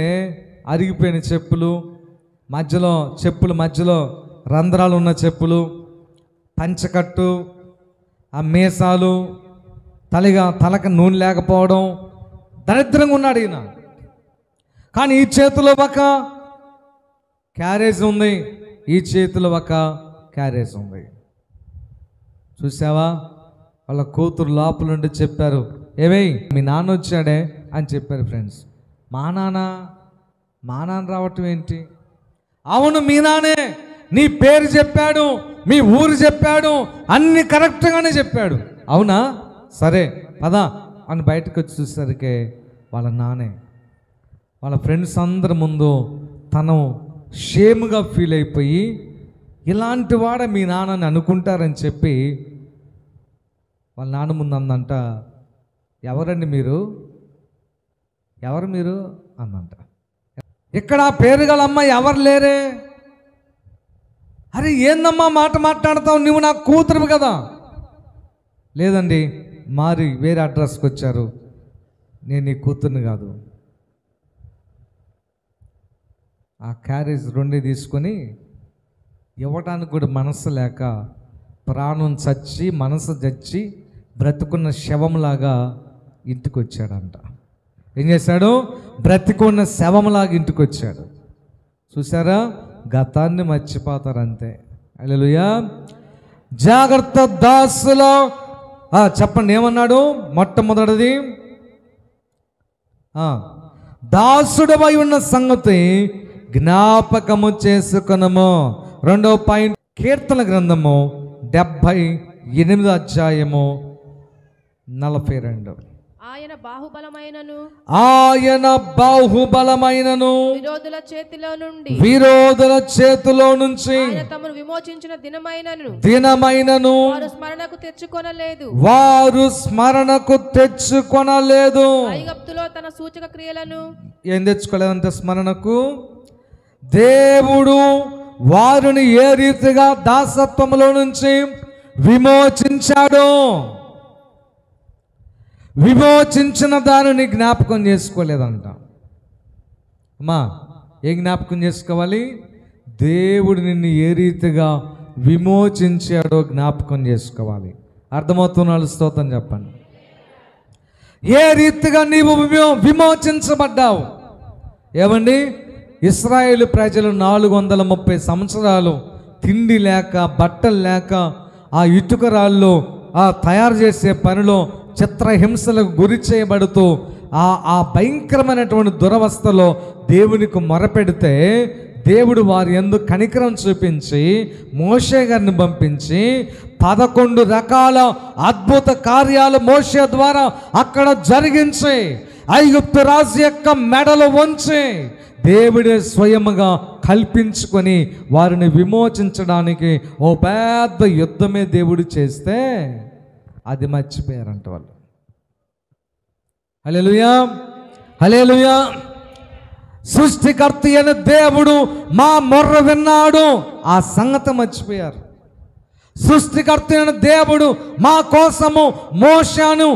అరిగిపోయిన చెప్పులు, మధ్యలో రంధ్రాలు ఉన్న చెప్పులు, పంచకట్టు, ఆ మీసాలు, తలక నూనె లేకపోవడం, దరిద్రంగా ఉన్నాడు ఈయన. కానీ ఈ చేతిలో ఒక క్యారేజ్ ఉంది, ఈ చేతిలో ఒక క్యారేజ్ ఉంది. చూసావా? వాళ్ళ కూతురు లోపల నుండి చెప్పారు, ఏవై మీ నాన్న వచ్చాడే అని చెప్పారు. ఫ్రెండ్స్, మా నాన్న రావటం ఏంటి? అవును, మీ నాన్నే. నీ పేరు చెప్పాడు, మీ ఊరు చెప్పాడు, అన్ని కరెక్ట్గానే చెప్పాడు. అవునా, సరే పదా అని బయటకు వచ్చి చూసరికి వాళ్ళ నాన్నే. వాళ్ళ ఫ్రెండ్స్ అందరి ముందు తను షేమ్గా ఫీల్ అయిపోయి, ఇలాంటి వాడ మీ నాన్నని అనుకుంటారని చెప్పి వాళ్ళ నాన్న ముందు అందంట, ఎవరండి మీరు, ఎవరు మీరు అందంట. ఇక్కడ పేరు గల అమ్మాయి ఎవరు లేరే. అరే ఏందమ్మా మాట మాట్లాడతావు, నువ్వు నా కూతురు కదా. లేదండి మారి వేరే అడ్రస్కి వచ్చారు, నేను నీ కూతుర్ని కాదు. ఆ క్యారేజ్ 2 తీసుకొని ఇవ్వడానికి కూడా మనసు లేక, ప్రాణం చచ్చి మనసు చచ్చి బ్రతుకున్న శవంలాగా ఇంటికి వచ్చాడంట. ఏం చేశాడు? బ్రతికున్న శవంలాగా ఇంటికి వచ్చాడు. చూసారా, గతాన్ని మర్చిపోతారు అంతే. హల్లెలూయా. జాగ్రత్త దాసులో చెప్పండి ఏమన్నాడు? మొట్టమొదటిది దాసుడవై ఉన్న సంగతి జ్ఞాపకము చేసుకొనము. 2వ పాయింట్, కీర్తన గ్రంథము 78 అధ్యాయము 42. ఆయన బాహుబలమైనను విరోధుల చేతిలో నుంచి తమను విమోచించిన దినమైనను వారు స్మరణకు తెచ్చుకొనలేదు. ఐగుప్తులో తన సూచక క్రియలను ఏం తెచ్చుకోలేదంటే స్మరణకు. దేవుడు వారిని ఏ రీతిగా దాసత్వంలో నుంచి విమోచించిన దానిని జ్ఞాపకం చేసుకోలేదంట. అమ్మా ఏం జ్ఞాపకం చేసుకోవాలి? దేవుడు నిన్ను ఏ రీతిగా విమోచించాడో జ్ఞాపకం చేసుకోవాలి. అర్థమవుతున్నాడు? స్తోత్రం చెప్పండి. ఏ రీతిగా నీవు విమోచించబడ్డావు. ఏమండి, ఇశ్రాయేలు ప్రజలు 430 సంవత్సరాలు తిండి లేక, బట్టలు లేక, ఆ ఇటుక రాళ్ళు తయారు చేసే పనిలో చిత్రహింసలకు గురి చేయబడుతూ ఆ భయంకరమైనటువంటి దురవస్థలో దేవునికి మొరపెడితే దేవుడు వారి యందు కనికరం చూపించి మోషే గారిని పంపించి 11 రకాల అద్భుత కార్యాలు మోషే ద్వారా అక్కడ జరిగించి ఐగుప్తు రాజు యొక్క మెడలు వంచి దేవుడే స్వయముగా కల్పించుకొని వారిని విమోచించడానికి ఓ పెద్ద యుద్ధమే దేవుడు చేస్తే అది మర్చిపోయారంట వాళ్ళు. హల్లెలూయా, హల్లెలూయా. సృష్టికర్త అయిన దేవుడు మా మొర్ర విన్నాడు, ఆ సంగతి మర్చిపోయారు. సృష్టికర్త అయిన దేవుడు మా కోసము మోషేను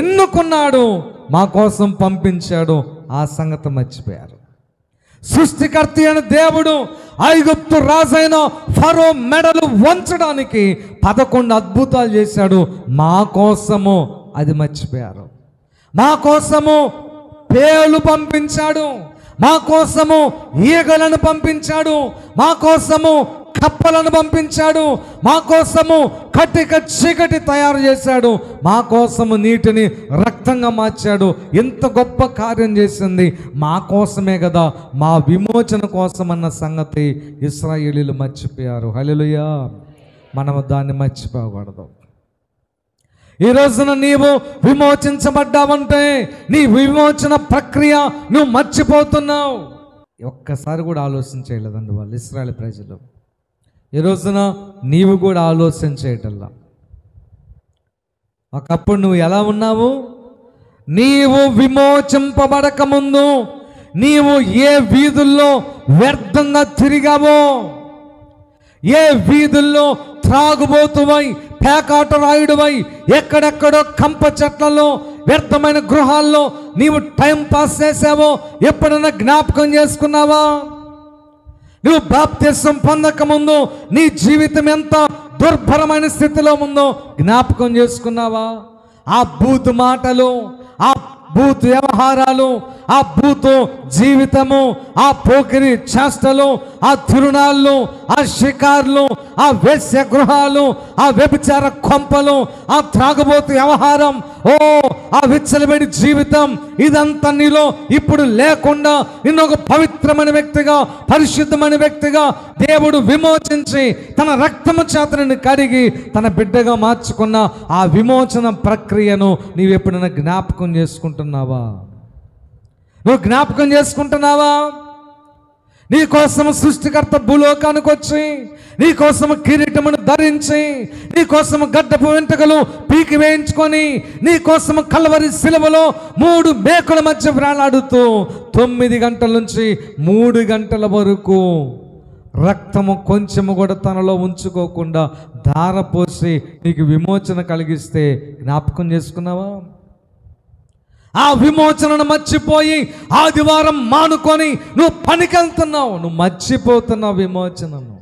ఎన్నుకున్నాడు, మా కోసం పంపించాడు, ఆ సంగతి మర్చిపోయారు. సృష్టికర్త అయిన దేవుడు ఐగుప్తు రాజైన ఫరో మెడలు వంచడానికి 11 అద్భుతాలు చేశాడు మా కోసము, అది మర్చిపోయారు. మా కోసము పేలు పంపించాడు, మా కోసము ఈగలను పంపించాడు, మా కోసము కప్పలను పంపించాడు, మా కోసము కటిక చీకటి తయారు చేశాడు, మా కోసము నీటిని రక్తంగా మార్చాడు. ఎంత గొప్ప కార్యం చేసింది మా కోసమే కదా, మా విమోచన కోసం అన్న సంగతి ఇశ్రాయేలీయులు మర్చిపోయారు. హల్లెలూయా. మనము దాన్ని మర్చిపోకూడదు. ఈ రోజున నీవు విమోచించబడ్డావంటే నీ విమోచన ప్రక్రియ నువ్వు మర్చిపోతున్నావు. ఒక్కసారి కూడా ఆలోచన చేయలేదండి వాళ్ళు ఇశ్రాయేలు ప్రజలు. ఈ రోజున నీవు కూడా ఆలోచన చేయటల్లా. ఒకప్పుడు నువ్వు ఎలా ఉన్నావు? నీవు విమోచింపబడక ముందు నీవు ఏ వీధుల్లో వ్యర్థంగా తిరిగావో, ఏ వీధుల్లో త్రాగుబోతువై, పేకాట రాయుడువై, ఎక్కడెక్కడో కంప చెట్లలో, వ్యర్థమైన గృహాల్లో నీవు టైం పాస్ చేసావో ఎప్పుడైనా జ్ఞాపకం చేసుకున్నావా? నువ్వు బాప్తిసం పొందక ముందు నీ జీవితం ఎంత దుర్భరమైన స్థితిలో ఉందో జ్ఞాపకం చేసుకున్నావా? ఆ బూతు మాటలు, ఆ బూతు వ్యవహారాలు, ఆ బూతు జీవితము, ఆ పోకిరి చేష్టలు, ఆ తిరునాళ్ళు, ఆ షికార్లు, ఆ వేశ్య గృహాలు, ఆ వ్యభిచార కొంపలు, ఆ త్రాగుబోతు వ్యవహారం, ఆ విచ్చలబడి జీవితం, ఇదంతా నీలో ఇప్పుడు లేకుండా నిన్నొక పవిత్రమైన వ్యక్తిగా, పరిశుద్ధమైన వ్యక్తిగా దేవుడు విమోచించి తన రక్తము చేతను కడిగి తన బిడ్డగా మార్చుకున్న ఆ విమోచన ప్రక్రియను నీవు ఎప్పుడైనా జ్ఞాపకం చేసుకుంటున్నావా? నువ్వు జ్ఞాపకం చేసుకుంటున్నావా? నీ కోసం సృష్టికర్త భూలోకానికి వచ్చి నీ కోసం కిరీటమును ధరించి నీ కోసం గడ్డపు వెంట్రుకలు పీకి వేయించుకొని నీ కోసం కల్వరి శిలువలో 3 మేకుల మధ్య వేలాడుతూ 9 గంటల నుంచి 3 గంటల వరకు రక్తము కొంచెము కూడా తనలో ఉంచుకోకుండా ధారపోసి నీకు విమోచన కలిగిస్తే జ్ఞాపకం చేసుకున్నావా? ఆ విమోచనను మర్చిపోయి ఆదివారం మానుకొని నువ్వు పనికెళ్తున్నావు. నువ్వు మర్చిపోతున్నావు విమోచనను.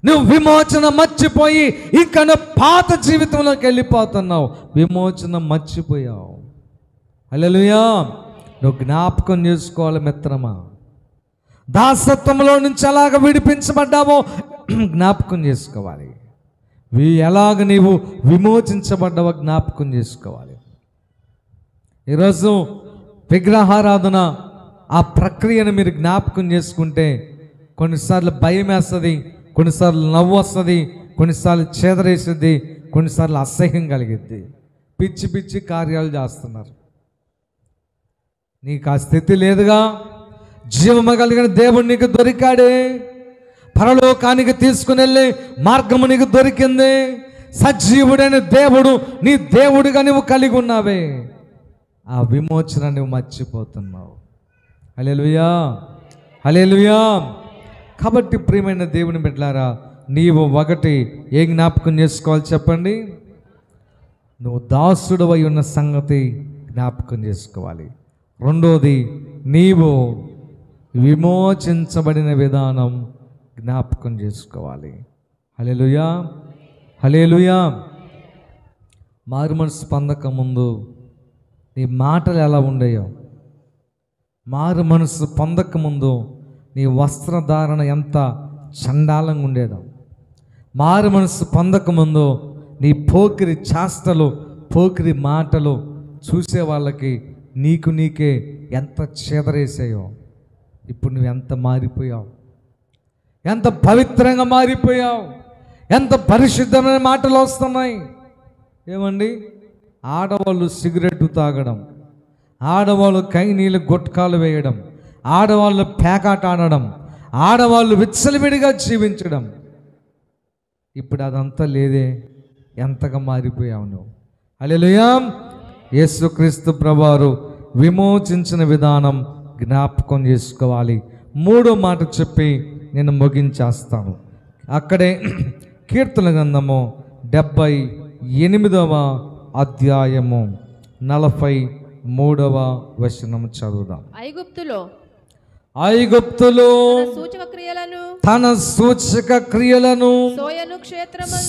నువ్వు విమోచన మర్చిపోయి ఇంకా నువ్వు పాత జీవితంలోకి వెళ్ళిపోతున్నావు. విమోచన మర్చిపోయావు. హల్లెలూయా. నువ్వు జ్ఞాపకం చేసుకోవాలి మిత్రమా. దాసత్వంలో నుంచి ఎలాగ విడిపించబడ్డావో జ్ఞాపకం చేసుకోవాలి. ఎలాగ నీవు విమోచించబడ్డావో జ్ఞాపకం చేసుకోవాలి. ఈరోజు విగ్రహారాధన ఆ ప్రక్రియను మీరు జ్ఞాపకం చేసుకుంటే కొన్నిసార్లు భయం వేస్తుంది, కొన్నిసార్లు నవ్వు వస్తుంది, కొన్నిసార్లు చేదరేస్తుంది, కొన్నిసార్లు అసహ్యం కలిగిద్ది. పిచ్చి పిచ్చి కార్యాలు చేస్తున్నారు. నీకు ఆ స్థితి లేదుగా. జీవము కలిగిన దేవుడు నీకు దొరికాడే. పరలోకానికి తీసుకుని వెళ్ళే మార్గము నీకు దొరికింది. సజీవుడైన దేవుడు నీ దేవుడిగా నువ్వు కలిగి ఉన్నావే. ఆ విమోచన నువ్వు మర్చిపోతున్నావు. హల్లెలూయా, హల్లెలూయా. కాబట్టి ప్రియమైన దేవుని బిడ్డలారా, నీవు ఒకటి ఏ జ్ఞాపకం చేసుకోవాలి చెప్పండి? నువ్వు దాసుడవై ఉన్న సంగతి జ్ఞాపకం చేసుకోవాలి. రెండోది, నీవు విమోచించబడిన విధానం జ్ఞాపకం చేసుకోవాలి. హల్లెలూయా, హల్లెలూయా. మారు మనసు పొందక ముందు నీ మాటలు ఎలా ఉండేయో, మారు మనసు పొందక ముందు నీ వస్త్రధారణ ఎంత చండాలంగా ఉండేదో, మారు మనసు పొందక ముందు నీ పోకిరి చేష్టలు, పోకిరి మాటలు చూసే వాళ్ళకి నీకే ఎంత చేదరేసాయో. ఇప్పుడు నువ్వు ఎంత మారిపోయావు, ఎంత పవిత్రంగా మారిపోయావు, ఎంత పరిశుద్ధమైన మాటలు వస్తున్నాయి. ఏమండి, ఆడవాళ్ళు సిగరెట్టు తాగడం, ఆడవాళ్ళు కైనీళ్ళు గుట్కాలు వేయడం, ఆడవాళ్ళు పేకాట ఆడడం, ఆడవాళ్ళు విచ్చలవిడిగా జీవించడం, ఇప్పుడు అదంతా లేదే. ఎంతగా మారిపోయావు నువ్వు. హల్లెలూయా. యేసుక్రీస్తు ప్రభువారు విమోచించిన విధానం జ్ఞాపకం చేసుకోవాలి. 3వ మాట చెప్పి నేను ముగించేస్తాను. అక్కడే కీర్తన గ్రంథము 78వ అధ్యాయము 43వ వచనం చదువుదాం. ఐగుప్తులో తన సూచక క్రియలను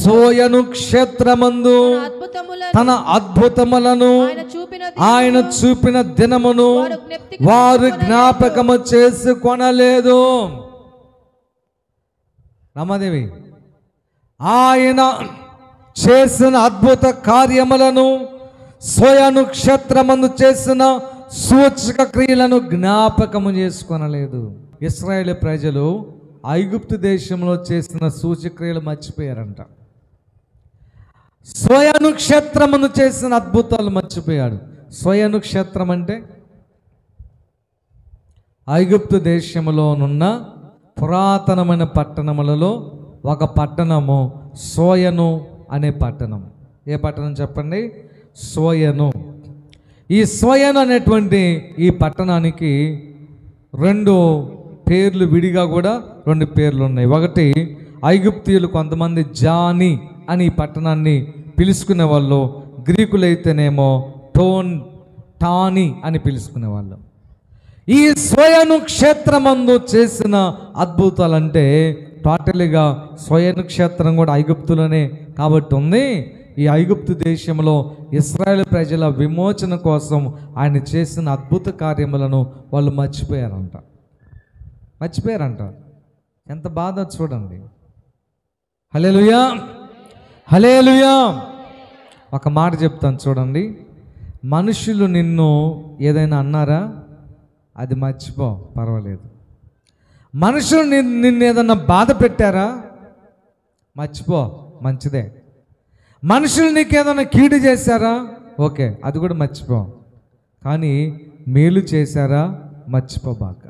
సోయను క్షేత్రమందు తన అద్భుతములను ఆయన చూపిన దినమును వారు జ్ఞాపకము చేసుకొనలేదు. రమాదేవి, ఆయన చేసిన అద్భుత కార్యములను, సోయను క్షేత్రమందు చేసిన సూచక క్రియలను జ్ఞాపకము చేసుకొనలేదు. ఇశ్రాయేలు ప్రజలు ఐగుప్తు దేశంలో చేసిన సూచక్రియలు మర్చిపోయారంట. సోయను క్షేత్రమును చేసిన అద్భుతాలు మర్చిపోయాడు. సోయను క్షేత్రం అంటే ఐగుప్తు దేశంలోనున్న పురాతనమైన పట్టణములలో ఒక పట్టణము సోయను అనే పట్టణం. ఏ పట్టణం చెప్పండి? సోయను. ఈ సోయను అనేటువంటి ఈ పట్టణానికి 2 పేర్లు, విడిగా కూడా 2 పేర్లు ఉన్నాయి. ఒకటి, ఐగుప్తీయులు కొంతమంది జాని అని ఈ పట్టణాన్ని పిలుచుకునే వాళ్ళు, గ్రీకులైతేనేమో టాని అని పిలుచుకునే వాళ్ళు. ఈ సోయను క్షేత్రమందు చేసిన అద్భుతాలంటే టోటల్గా సోయను క్షేత్రం కూడా ఐగుప్తులోనే కాబట్టి ఉంది. ఈ ఐగుప్తు దేశంలో ఇశ్రాయేలు ప్రజల విమోచన కోసం ఆయన చేసిన అద్భుత కార్యములను వాళ్ళు మర్చిపోయారంట. ఎంత బాధ చూడండి. హల్లెలూయా, హల్లెలూయా. ఒక మాట చెప్తాను చూడండి. మనుషులు నిన్ను ఏదైనా అన్నారా, అది మర్చిపో, పర్వాలేదు. మనుషులు నిన్ను ఏదన్నా బాధ పెట్టారా, మర్చిపో, మంచిదే. మనుషులు నీకు ఏదైనా కీడు చేశారా, ఓకే, అది కూడా మర్చిపో. కానీ మేలు చేశారా, మర్చిపోబాక.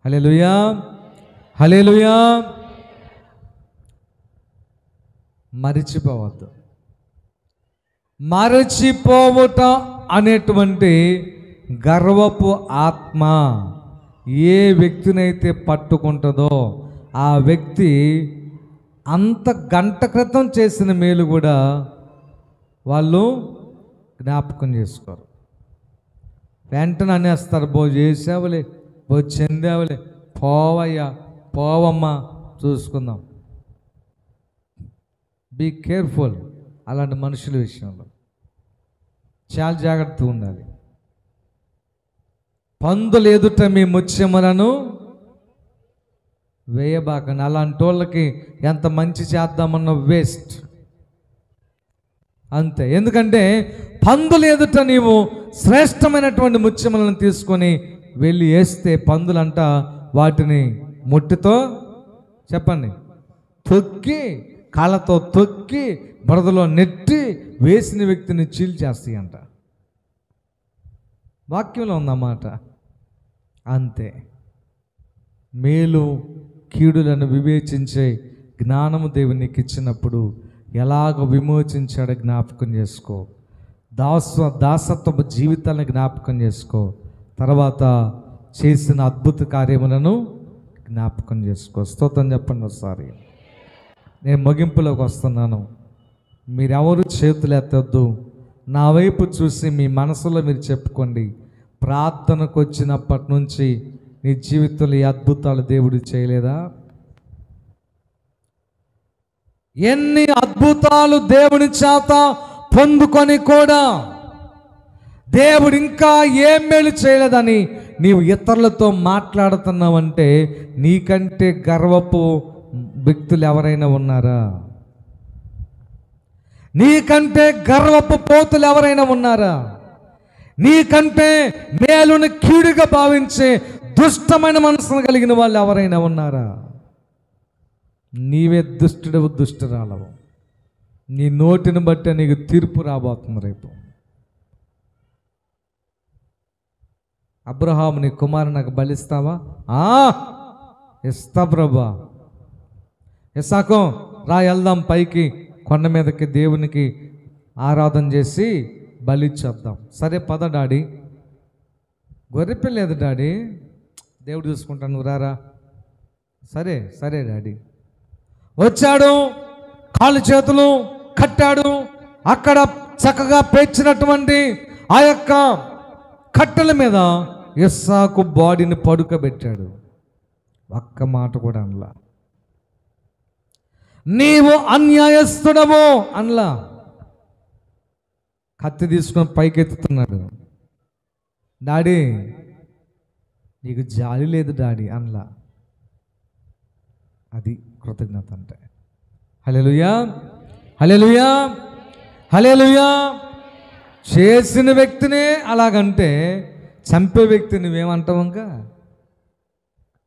హల్లెలూయా, హల్లెలూయా. మరిచిపోవద్దు. మరచిపోవుట అనేటువంటి గర్వపు ఆత్మ ఏ వ్యక్తినైతే పట్టుకుంటుందో ఆ వ్యక్తి అంత గంట క్రితం చేసిన మేలు కూడా వాళ్ళు జ్ఞాపకం చేసుకోరు. వెంటనే అనేస్తారు, బో చేసావులే, బో చెందావులే, పోవయ్యా, పోవమ్మా, చూసుకుందాం. బీ కేర్ఫుల్ అలాంటి మనుషుల విషయంలో చాలా జాగ్రత్తగా ఉండాలి. పందులు ఎదుట మీ ముత్యములను వేయబాకండి. అలాంటి వాళ్ళకి ఎంత మంచి చేద్దామన్న వేస్ట్ అంతే. ఎందుకంటే పందులు ఎదుట నీవు శ్రేష్టమైనటువంటి ముత్యములను తీసుకొని వెళ్ళి వేస్తే పందులంట వాటిని ముట్టితో చెప్పండి తొక్కి, కాళ్ళతో తొక్కి, బురదలో నెట్టి వేసిన వ్యక్తిని చీల్చేస్తాయంట. వాక్యంలో ఉందన్నమాట. అంతే. మేలు కీడులను వివేచించే జ్ఞానము దేవునికి ఇచ్చినప్పుడు ఎలాగ విమోచించాడో జ్ఞాపకం చేసుకో. దాసత్వపు జీవితాలను జ్ఞాపకం చేసుకో. తర్వాత చేసిన అద్భుత కార్యములను జ్ఞాపకం చేసుకో. స్తోత్రం చెప్పండి ఒకసారి. నేను ముగింపులోకి వస్తున్నాను. మీరెవరు చేతులు ఎత్తొద్దు. నా వైపు చూసి మీ మనసులో మీరు చెప్పుకోండి, ప్రార్థనకు వచ్చినప్పటి నుంచి నీ జీవితంలో ఈ అద్భుతాలు దేవుడు చేయలేదా? ఎన్ని అద్భుతాలు దేవుని చేత పొందుకొని కూడా దేవుడు ఇంకా ఏం మేలు చేయలేదని నీవు ఇతరులతో మాట్లాడుతున్నావంటే నీకంటే గర్వపు వ్యక్తులు ఎవరైనా ఉన్నారా? నీకంటే గర్వపు పోతులు ఎవరైనా ఉన్నారా? నీకంటే మేలును కీడుగా భావించే దుష్టమైన మనసును కలిగిన వాళ్ళు ఎవరైనా ఉన్నారా? నీవే దుష్టుడవు, దుష్టురాలవు. నీ నోటిని బట్టి నీకు తీర్పు రాబోతుంది రేపు. అబ్రహాము, నీ కుమారుని నాకు బలిస్తావా? ఇస్తా ప్రభా. ఇస్సాకు, రా వెళ్దాం పైకి, కొండ మీదకి, దేవునికి ఆరాధన చేసి బలిచ్చేద్దాం. సరే పద డాడీ. గొర్రెపిల్లేదు డాడీ, దేవుడు చూసుకుంటాను, నువ్వు రారా. సరే సరే డాడీ. వచ్చాడు, కాళ్ళు చేతులు కట్టాడు. అక్కడ చక్కగా పేర్చినటువంటి ఆ యొక్క కట్టెల మీద ఇస్సాకు బాడీని పడుకోబెట్టాడు. ఒక్క మాట కూడా అనలా. నీవు అన్యాయస్తుడవు అనలా. కత్తి తీసుకొని పైకెత్తుతున్నాడు. డాడీ నీకు జాలి లేదు డాడీ అనలా. అది కృతజ్ఞత అంటే. హల్లెలూయా, హల్లెలూయా, హల్లెలూయా. చేసిన వ్యక్తినే అలాగంటే చంపే వ్యక్తిని నువ్వేమంటావు? ఇంకా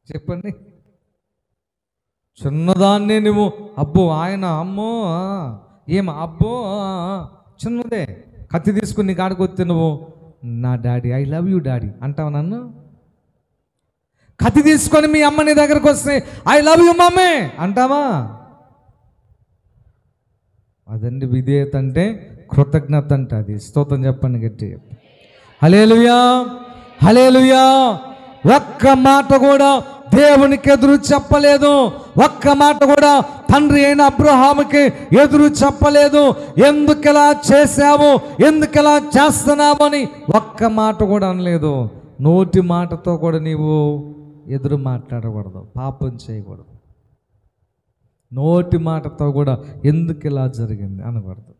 చెప్పండి. చిన్నదాన్నే నువ్వు అబ్బో ఆయన అమ్మో అబ్బో చిన్నదే. కత్తి తీసుకుని నీ కాడికి వస్తే నువ్వు నా daddy, I love you daddy అంటావు నన్ను? కత్తి తీసుకొని మీ అమ్మ నీ దగ్గరకు వస్తే ఐ లవ్ యూ మమ్మీ అంటావా? అదండి విధేయత అంటే, కృతజ్ఞత అంటే అది. స్తోత్రం చెప్పండి గట్టి. హల్లెలూయా, హల్లెలూయా. ఒక్క మాట కూడా దేవునికి ఎదురు చెప్పలేదు. ఒక్క మాట కూడా తండ్రి అయిన అబ్రహాముకి ఎదురు చెప్పలేదు. ఎందుకెలా చేశావు, ఎందుకెలా చేస్తున్నావు అని ఒక్క మాట కూడా అనలేదు. నోటి మాటతో కూడా నీవు ఎదురు మాట్లాడకూడదు, పాపం చేయకూడదు. నోటి మాటతో కూడా ఎందుకు ఇలా జరిగింది అనకూడదు.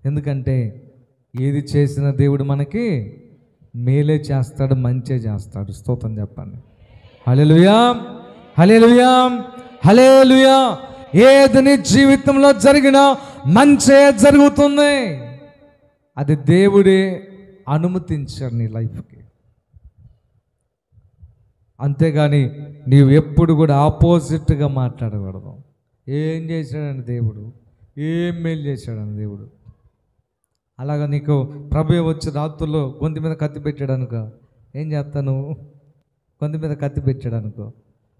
ఎందుకంటే ఏది చేసిన దేవుడు మనకి మేలే చేస్తాడు, మంచే చేస్తాడు. స్తోత్రం చెప్పండి. హల్లెలూయా, హల్లెలూయా, హల్లెలూయా. ఏది నీ జీవితంలో జరిగినా మంచే జరుగుతుంది. అది దేవుడే అనుమతించాడు నీ లైఫ్కి. అంతేగాని నీవు ఎప్పుడు కూడా ఆపోజిట్గా మాట్లాడకూడదు. ఏం చేశాడని దేవుడు, ఏం మేలు చేశాడని దేవుడు. అలాగా నీకు ప్రభు వచ్చి రాత్రుల్లో గొంతు మీద కత్తి పెట్టాడు అనుక ఏం చేస్తాను? కొంత మీద కత్తి పెట్టాడు అనుకో,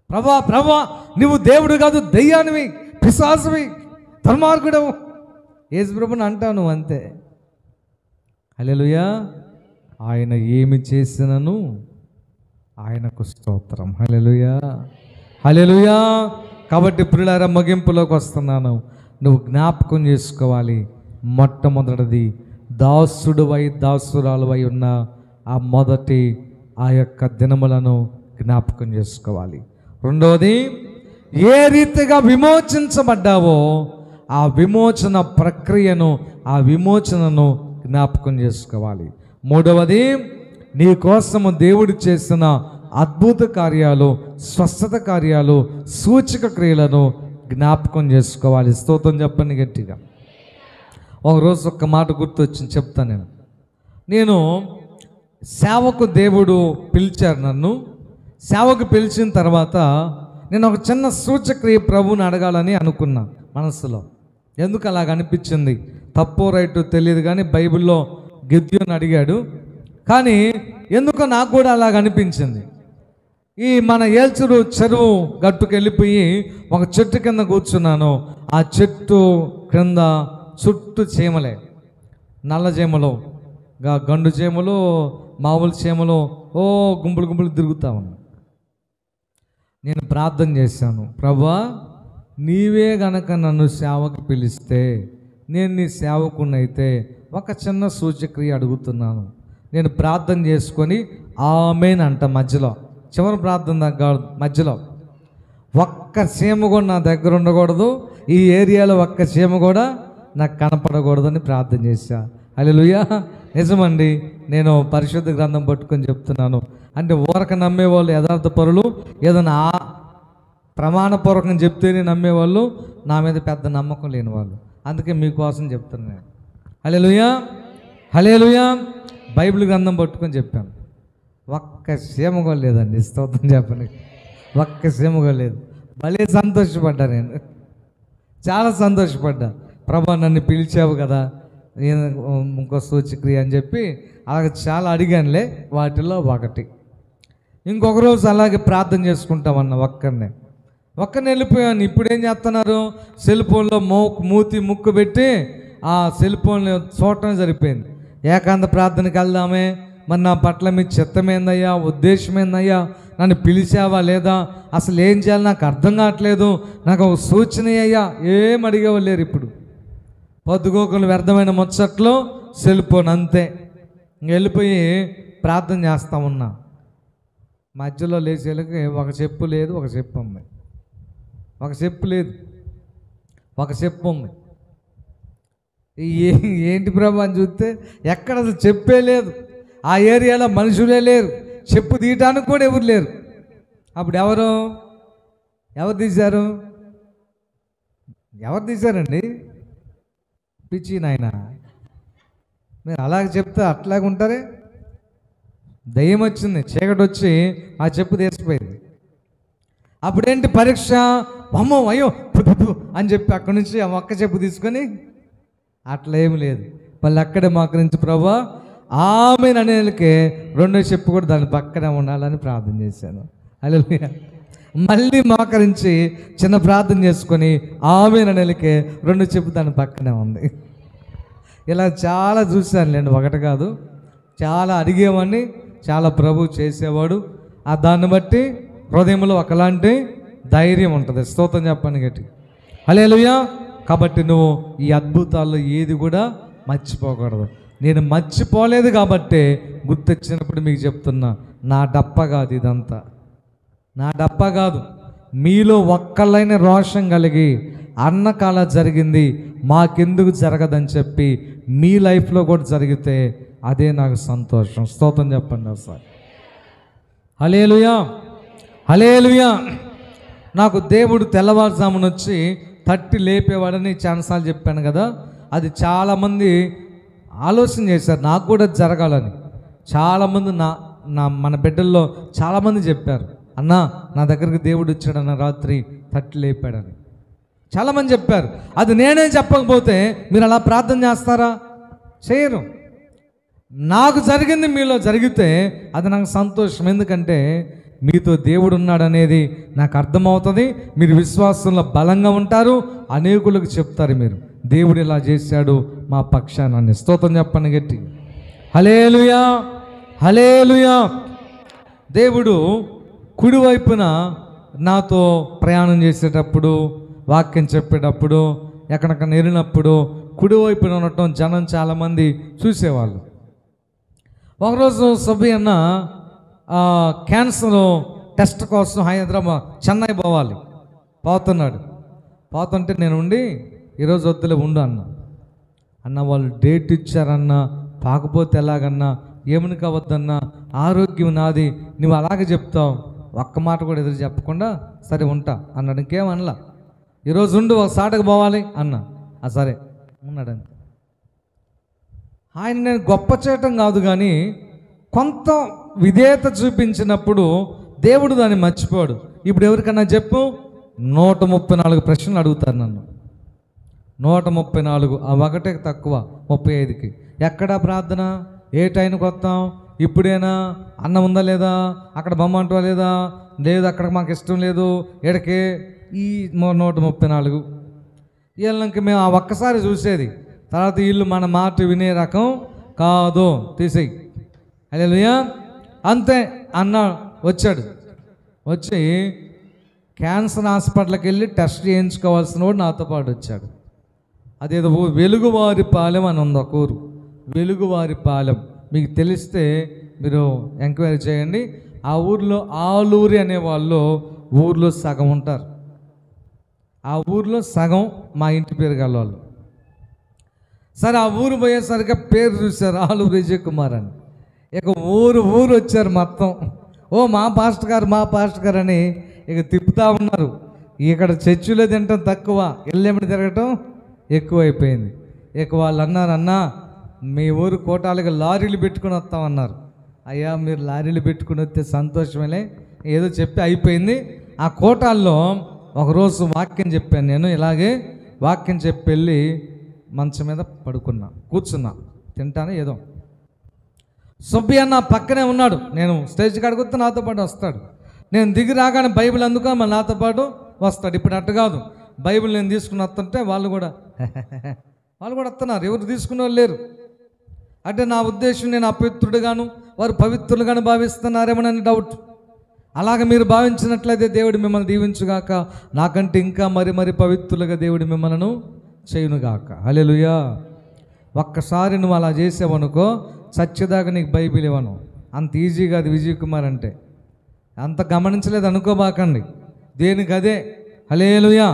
ప్రభా ప్రభా నువ్వు దేవుడు కాదు, దెయ్యానివి, పిశాసువి, దుర్మార్గుడవు, యేసు ప్రభుని అంటావు నువ్వు అంతే. హల్లెలూయా. ఆయన ఏమి చేసినను ఆయనకు స్తోత్రం. హల్లెలూయా, హల్లెలూయా. కాబట్టి ప్రియులారా, ముగింపులోకి వస్తున్నాను. నువ్వు జ్ఞాపకం చేసుకోవాలి, మొట్టమొదటిది దాసుడువై దాసురాలువై ఉన్న ఆ మొదటి ఆ యొక్క దినములను జ్ఞాపకం చేసుకోవాలి. రెండవది, ఏ రీతిగా విమోచించబడ్డావో ఆ విమోచన ప్రక్రియను, ఆ విమోచనను జ్ఞాపకం చేసుకోవాలి. మూడవది, నీ కోసము దేవుడు చేసిన అద్భుత కార్యాలు, స్వస్థత కార్యాలు, సూచక క్రియలను జ్ఞాపకం చేసుకోవాలి. స్తోత్రం చెప్పండి గట్టిగా. ఒకరోజు ఒక్క మాట గుర్తొచ్చింది, చెప్తాను. నేను సేవకు దేవుడు పిలిచారు నన్ను. సేవకు పిలిచిన తర్వాత నేను ఒక చిన్న సూచక్రియ ప్రభువుని అడగాలని అనుకున్నా మనసులో. ఎందుకు అలాగ అనిపించింది, తప్పో రైటో తెలియదు, కానీ బైబిల్లో గిద్యోను అడిగాడు. కానీ ఎందుకో నాకు కూడా అలాగ అనిపించింది. ఈ మన ఏల్చురు చెరువు గట్టుకు వెళ్ళిపోయి ఒక చెట్టు కింద కూర్చున్నాను. ఆ చెట్టు క్రింద చుట్టూ చీమలే, నల్ల చీమలు, గండు చీమలు, మామూలు చీమలు గుంపులు గుంపులు తిరుగుతా ఉన్నా. నేను ప్రార్థన చేశాను, ప్రభువా నీవే గనక నన్ను సేవకు పిలిస్తే, నేను నీ సేవకునైతే ఒక చిన్న సూచక్రియ అడుగుతున్నాను. నేను ప్రార్థన చేసుకొని ఆమేన్ అంట మధ్యలో, చివరి ప్రార్థన దగ్గర మధ్యలో ఒక్క చీమ కూడా నా దగ్గర ఉండకూడదు, ఈ ఏరియాలో ఒక్క చీమ కూడా నాకు కనపడకూడదని ప్రార్థన చేశా. హల్లెలూయా. నిజమండి, నేను పరిశుద్ధ గ్రంథం పట్టుకొని చెప్తున్నాను. అంటే ఊరక నమ్మేవాళ్ళు యథార్థ పరులు, ఏదైనా ప్రమాణపూర్వకం చెప్తేనే నమ్మేవాళ్ళు నా మీద పెద్ద నమ్మకం లేని వాళ్ళు. అందుకే మీకోసం చెప్తున్నాను. హల్లెలూయా, హల్లెలూయా. బైబిల్ గ్రంథం పట్టుకొని చెప్పాను, ఒక్క సీమ కూడా లేదండి. స్తోత్రం చెప్పండి. ఒక్క సీమ కూడా లేదు. భలే సంతోషపడ్డా, నేను చాలా సంతోషపడ్డా. ప్రభా నన్ను పిలిచావు కదా, నేను ఇంకో సూచక్రియ అని చెప్పి అలాగే చాలా అడిగానులే. వాటిలో ఒకటి. ఇంకొక రోజు అలాగే ప్రార్థన చేసుకుంటామన్న ఒక్కరిని వెళ్ళిపోయాను. ఇప్పుడు ఏం చేస్తున్నారు, సెల్ ఫోన్లో మూతి ముక్కు పెట్టి ఆ సెల్ ఫోన్ చూడటం సరిపోయింది. ఏకాంత ప్రార్థనకి వెళ్దామే, మరి నా పట్ల మీ చిత్తమేందయ్యా, ఉద్దేశమేందయ్యా, నన్ను పిలిచావా లేదా, అసలు ఏం చేయాలి నాకు అర్థం కావట్లేదు, నాకు ఒక సూచన అయ్యా, ఏం అడిగేవాళ్ళు లేరు. ఇప్పుడు పొద్దుగోకులు వ్యర్థమైన ముచ్చట్లో సెల్ ఫోన్ అంతే. వెళ్ళిపోయి ప్రార్థన చేస్తా ఉన్నా. మధ్యలో లేచేళ్ళకి ఒక చెప్పు లేదు, ఒక చెప్పు ఉంది. ఒక చెప్పు లేదు, ఒక చెప్పు ఉంది. ఏంటి ప్రభు అని చూస్తే ఎక్కడ అసలు చెప్పే లేదు. ఆ ఏరియాలో మనుషులే లేరు, చెప్పు తీయటానికి కూడా ఎవరు లేరు. అప్పుడు ఎవరు తీశారండి? పిచ్చి నాయన, మీరు అలాగ చెప్తే అట్లాగే ఉంటారే. దయ్యం వచ్చింది, చీకటి వచ్చి ఆ చెప్పు తీసిపోయింది. అప్పుడేంటి పరీక్ష, అమ్మో అయ్యో అని చెప్పి అక్కడి నుంచి ఆ ఒక్క చెప్పు తీసుకొని, అట్లా ఏమి లేదు. మళ్ళీ అక్కడే మోకరించి ప్రభువా ఆమేన్ అనేళ్ళకే రెండో చెప్పు కూడా దాని పక్కనే ఉండాలని ప్రార్థన చేశాను. హల్లెలూయా. మళ్ళీ మోకరించి చిన్న ప్రార్థన చేసుకొని ఆమేన్ అనేళ్ళకే రెండో చెప్పు దాని పక్కనే ఉంది. ఇలా చాలా చూశాను నేను, ఒకటి కాదు, చాలా అడిగేవాడిని, చాలా ప్రభు చేసేవాడు. ఆ దాన్ని బట్టి హృదయంలో ఒకలాంటి ధైర్యం ఉంటుంది. స్తోత్రం చెప్పండి గట్టి. హల్లెలూయా. కాబట్టి నువ్వు ఈ అద్భుతాల్లో ఏది కూడా మర్చిపోకూడదు. నేను మర్చిపోలేదు కాబట్టి గుర్తొచ్చినప్పుడు మీకు చెప్తున్నా, నా డప్ప కాదు ఇదంతా, నా డప్ప కాదు. మీలో ఒక్కళ్ళైన రోషం కలిగి అన్నకాల జరిగింది మాకెందుకు జరగదని చెప్పి మీ లైఫ్లో కూడా జరిగితే అదే నాకు సంతోషం. స్తోత్రం చెప్పండి ఒకసారి. హల్లెలూయా, హల్లెలూయా. నాకు దేవుడు తెల్లవారుజామున వచ్చి తట్టి లేపేవాడని చాలాసార్లు చెప్పాను కదా. అది చాలామంది ఆలోచన చేశారు, నాకు కూడా జరగాలని. చాలామంది మన బిడ్డల్లో చాలామంది చెప్పారు, అన్నా నా దగ్గరికి దేవుడు వచ్చాడన్న రాత్రి తట్టి లేపాడని చాలామంది చెప్పారు. అది నేనే చెప్పకపోతే మీరు అలా ప్రార్థన చేస్తారా? చేయరు. నాకు జరిగింది మీలో జరిగితే అది నాకు సంతోషం. ఎందుకంటే మీతో దేవుడు ఉన్నాడనేది నాకు అర్థమవుతుంది. మీరు విశ్వాసంలో బలంగా ఉంటారు, అనేకులకు చెప్తారు మీరు దేవుడు ఇలా చేశాడు మా పక్షాన్ని. స్తోత్రం చెప్పండి గట్టి. హల్లెలూయా, హల్లెలూయా. దేవుడు కుడివైపున నాతో ప్రయాణం చేసేటప్పుడు, వాక్యం చెప్పేటప్పుడు, ఎక్కడికైనా వెళ్ళినప్పుడు కుడివైపున ఉండటం జనం చాలామంది చూసేవాళ్ళు. ఒకరోజు సభ్య అన్న క్యాన్సర్ టెస్ట్ కోసం హైదరాబాద్ చెన్నై పోతున్నాడు. పోతుంటే నేను ఉండి ఈరోజు వద్దులే ఉండు అన్న వాళ్ళు డేట్ ఇచ్చారన్నా, పాకపోతే ఎలాగన్నా, ఏమని కావద్దన్నా, ఆరోగ్యం నాది, నువ్వు అలాగే చెప్తావు, ఒక్క మాట కూడా ఎదురు చెప్పకుండా సరే ఉంటా అన్నాడు. ఇంకేమనలా. ఈరోజు ఉండు, ఒక సాటకు పోవాలి అన్న. సరే ఉన్నాడంతే. ఆయన నేను గొప్ప చేయటం కాదు, కానీ కొంత విధేయత చూపించినప్పుడు దేవుడు దాన్ని మర్చిపోడు. ఇప్పుడు ఎవరికన్నా చెప్పు, 134 ప్రశ్నలు అడుగుతారు నన్ను. 134, ఆ ఒకటే తక్కువ 35కి. ఎక్కడా ప్రార్థన, ఏ టైంకి వస్తాం, ఇప్పుడేనా, అన్నం ఉందా లేదా, అక్కడ బొమ్మ అంటా లేదా, లేదు అక్కడ మాకు ఇష్టం లేదు, ఏడకే ఈ 134. వీళ్ళకి మేము ఆ ఒక్కసారి చూసేది, తర్వాత వీళ్ళు మన మాట వినే రకం కాదు, తీసేయి. హల్లెలూయా. అంతే అన్న వచ్చాడు. వచ్చి క్యాన్సర్ హాస్పిటల్కి వెళ్ళి టెస్ట్ చేయించుకోవాల్సిన వాడు నాతో పాటు వచ్చాడు. అదేదో వెలుగువారిపాలెం అని ఉంది ఒక ఊరు, వెలుగువారిపాలెం. మీకు తెలిస్తే మీరు ఎంక్వైరీ చేయండి. ఆ ఊర్లో ఆలూరి అనే వాళ్ళు ఊర్లో సగం ఉంటారు. ఆ ఊర్లో సగం మా ఇంటి పేరు గల వాళ్ళు. సరే ఆ ఊరు పోయేసరికి పేరు చూశారు, ఆలూరు విజయ్ కుమార్ అని. ఇక ఊరు వచ్చారు మొత్తం. ఓ మా పాస్టర్ గారు అని ఇక తిప్పుతా ఉన్నారు. ఇక్కడ చర్చిలో తినటం తక్కువ, ఎల్లెమ్మడి తిరగటం ఎక్కువైపోయింది. ఇక వాళ్ళు అన్నారు, అన్నా మీ ఊరు కోటాలకు లారీలు పెట్టుకుని వస్తామన్నారు. అయ్యా మీరు లారీలు పెట్టుకుని వస్తే సంతోషమేలే, ఏదో చెప్పి అయిపోయింది. ఆ కోటాల్లో ఒకరోజు వాక్యం చెప్పాను నేను. ఇలాగే వాక్యం చెప్పి వెళ్ళి మంచం మీద కూర్చున్నా, తింటాను ఏదో. సుబ్బి అన్న పక్కనే ఉన్నాడు. నేను స్టేజ్ కాడికి వస్తే నాతో పాటు వస్తాడు. నేను దిగి రాగానే బైబిల్ అందుకో మళ్ళీ నాతో పాటు వస్తాడు. ఇప్పుడు అట్టు కాదు, బైబిల్ నేను తీసుకుని వస్తుంటే వాళ్ళు కూడా వస్తున్నారు. ఎవరు తీసుకునే వాళ్ళు లేరు. అంటే నా ఉద్దేశం నేను అపవిత్రుడుగాను, వారు పవిత్రులుగాను భావిస్తున్నారేమోనని డౌట్. అలాగే మీరు భావించినట్లయితే దేవుడు మిమ్మల్ని దీవించుగాక. నాకంటే ఇంకా మరి పవిత్రులుగా దేవుడు మిమ్మల్ని చేయునుగాక. హల్లెలూయా. ఒక్కసారి నువ్వు అలా చేసావనుకో, సత్యదాకా నీకు బైబిల్ ఇవ్వను. అంత ఈజీగా అది విజయ్ కుమార్ అంటే. అంత గమనించలేదు అనుకోబాకండి, దేనికి అదే. హల్లెలూయా.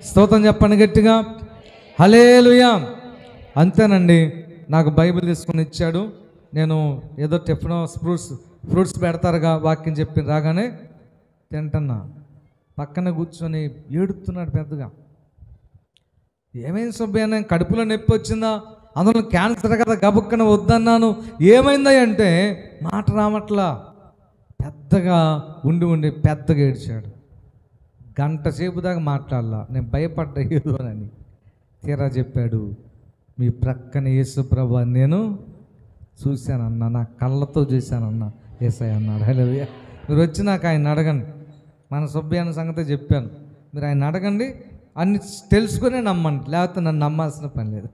స్తోత్రం చెప్పండి గట్టిగా. హల్లెలూయా. అంతేనండి. నాకు బైబిల్ తీసుకొని ఇచ్చాడు. నేను ఏదో టిఫిన్ ఫ్రూట్స్ పెడతారుగా, వాక్యం చెప్పి రాగానే తింటున్నా. పక్కన కూర్చొని ఏడుస్తున్నాడు పెద్దగా. ఏమైంది సుబ్బయ్య, కడుపులో నొప్పి వచ్చిందా, అందులో క్యాన్సర్ కదా, గబుక్కన వద్దన్నాను, ఏమైందా అంటే మాట రామట్లా. పెద్దగా ఉండి పెద్దగా ఏడ్చాడు. గంట సేపు దాకా మాట్లాడలా. నేను భయపడ్డా ఏదో అని. తీరా చెప్పాడు, మీ ప్రక్కన యేసు ప్రభు నేను చూశానన్నా, నా కళ్ళతో చూశానన్నా యేసయ్య అన్నాడు. హల్లెలూయా. మీరు వచ్చి నాకు ఆయన అడగండి. మన సుబ్బయ్య అన్న సంగతి చెప్పాను. మీరు ఆయన అడగండి, అన్ని తెలుసుకునే నమ్మండి, లేకపోతే నన్ను నమ్మాల్సిన పని లేదు.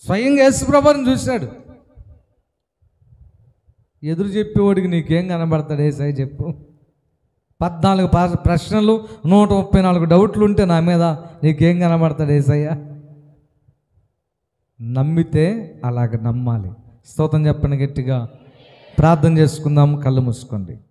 స్వయంగా యేసు ప్రభువుని చూశాడు. ఎదురు చెప్పేవాడికి నీకేం కనబడతాడు యేసయ్య చెప్పు. 14 ప్రశ్నలు, 134 డౌట్లు ఉంటే నా మీద నీకేం కనబడతాడు యేసయ్య? నమ్మితే అలాగ నమ్మాలి. స్తోత్రం చెప్పండి గట్టిగా. ప్రార్థన చేసుకుందాం, కళ్ళు మూసుకోండి.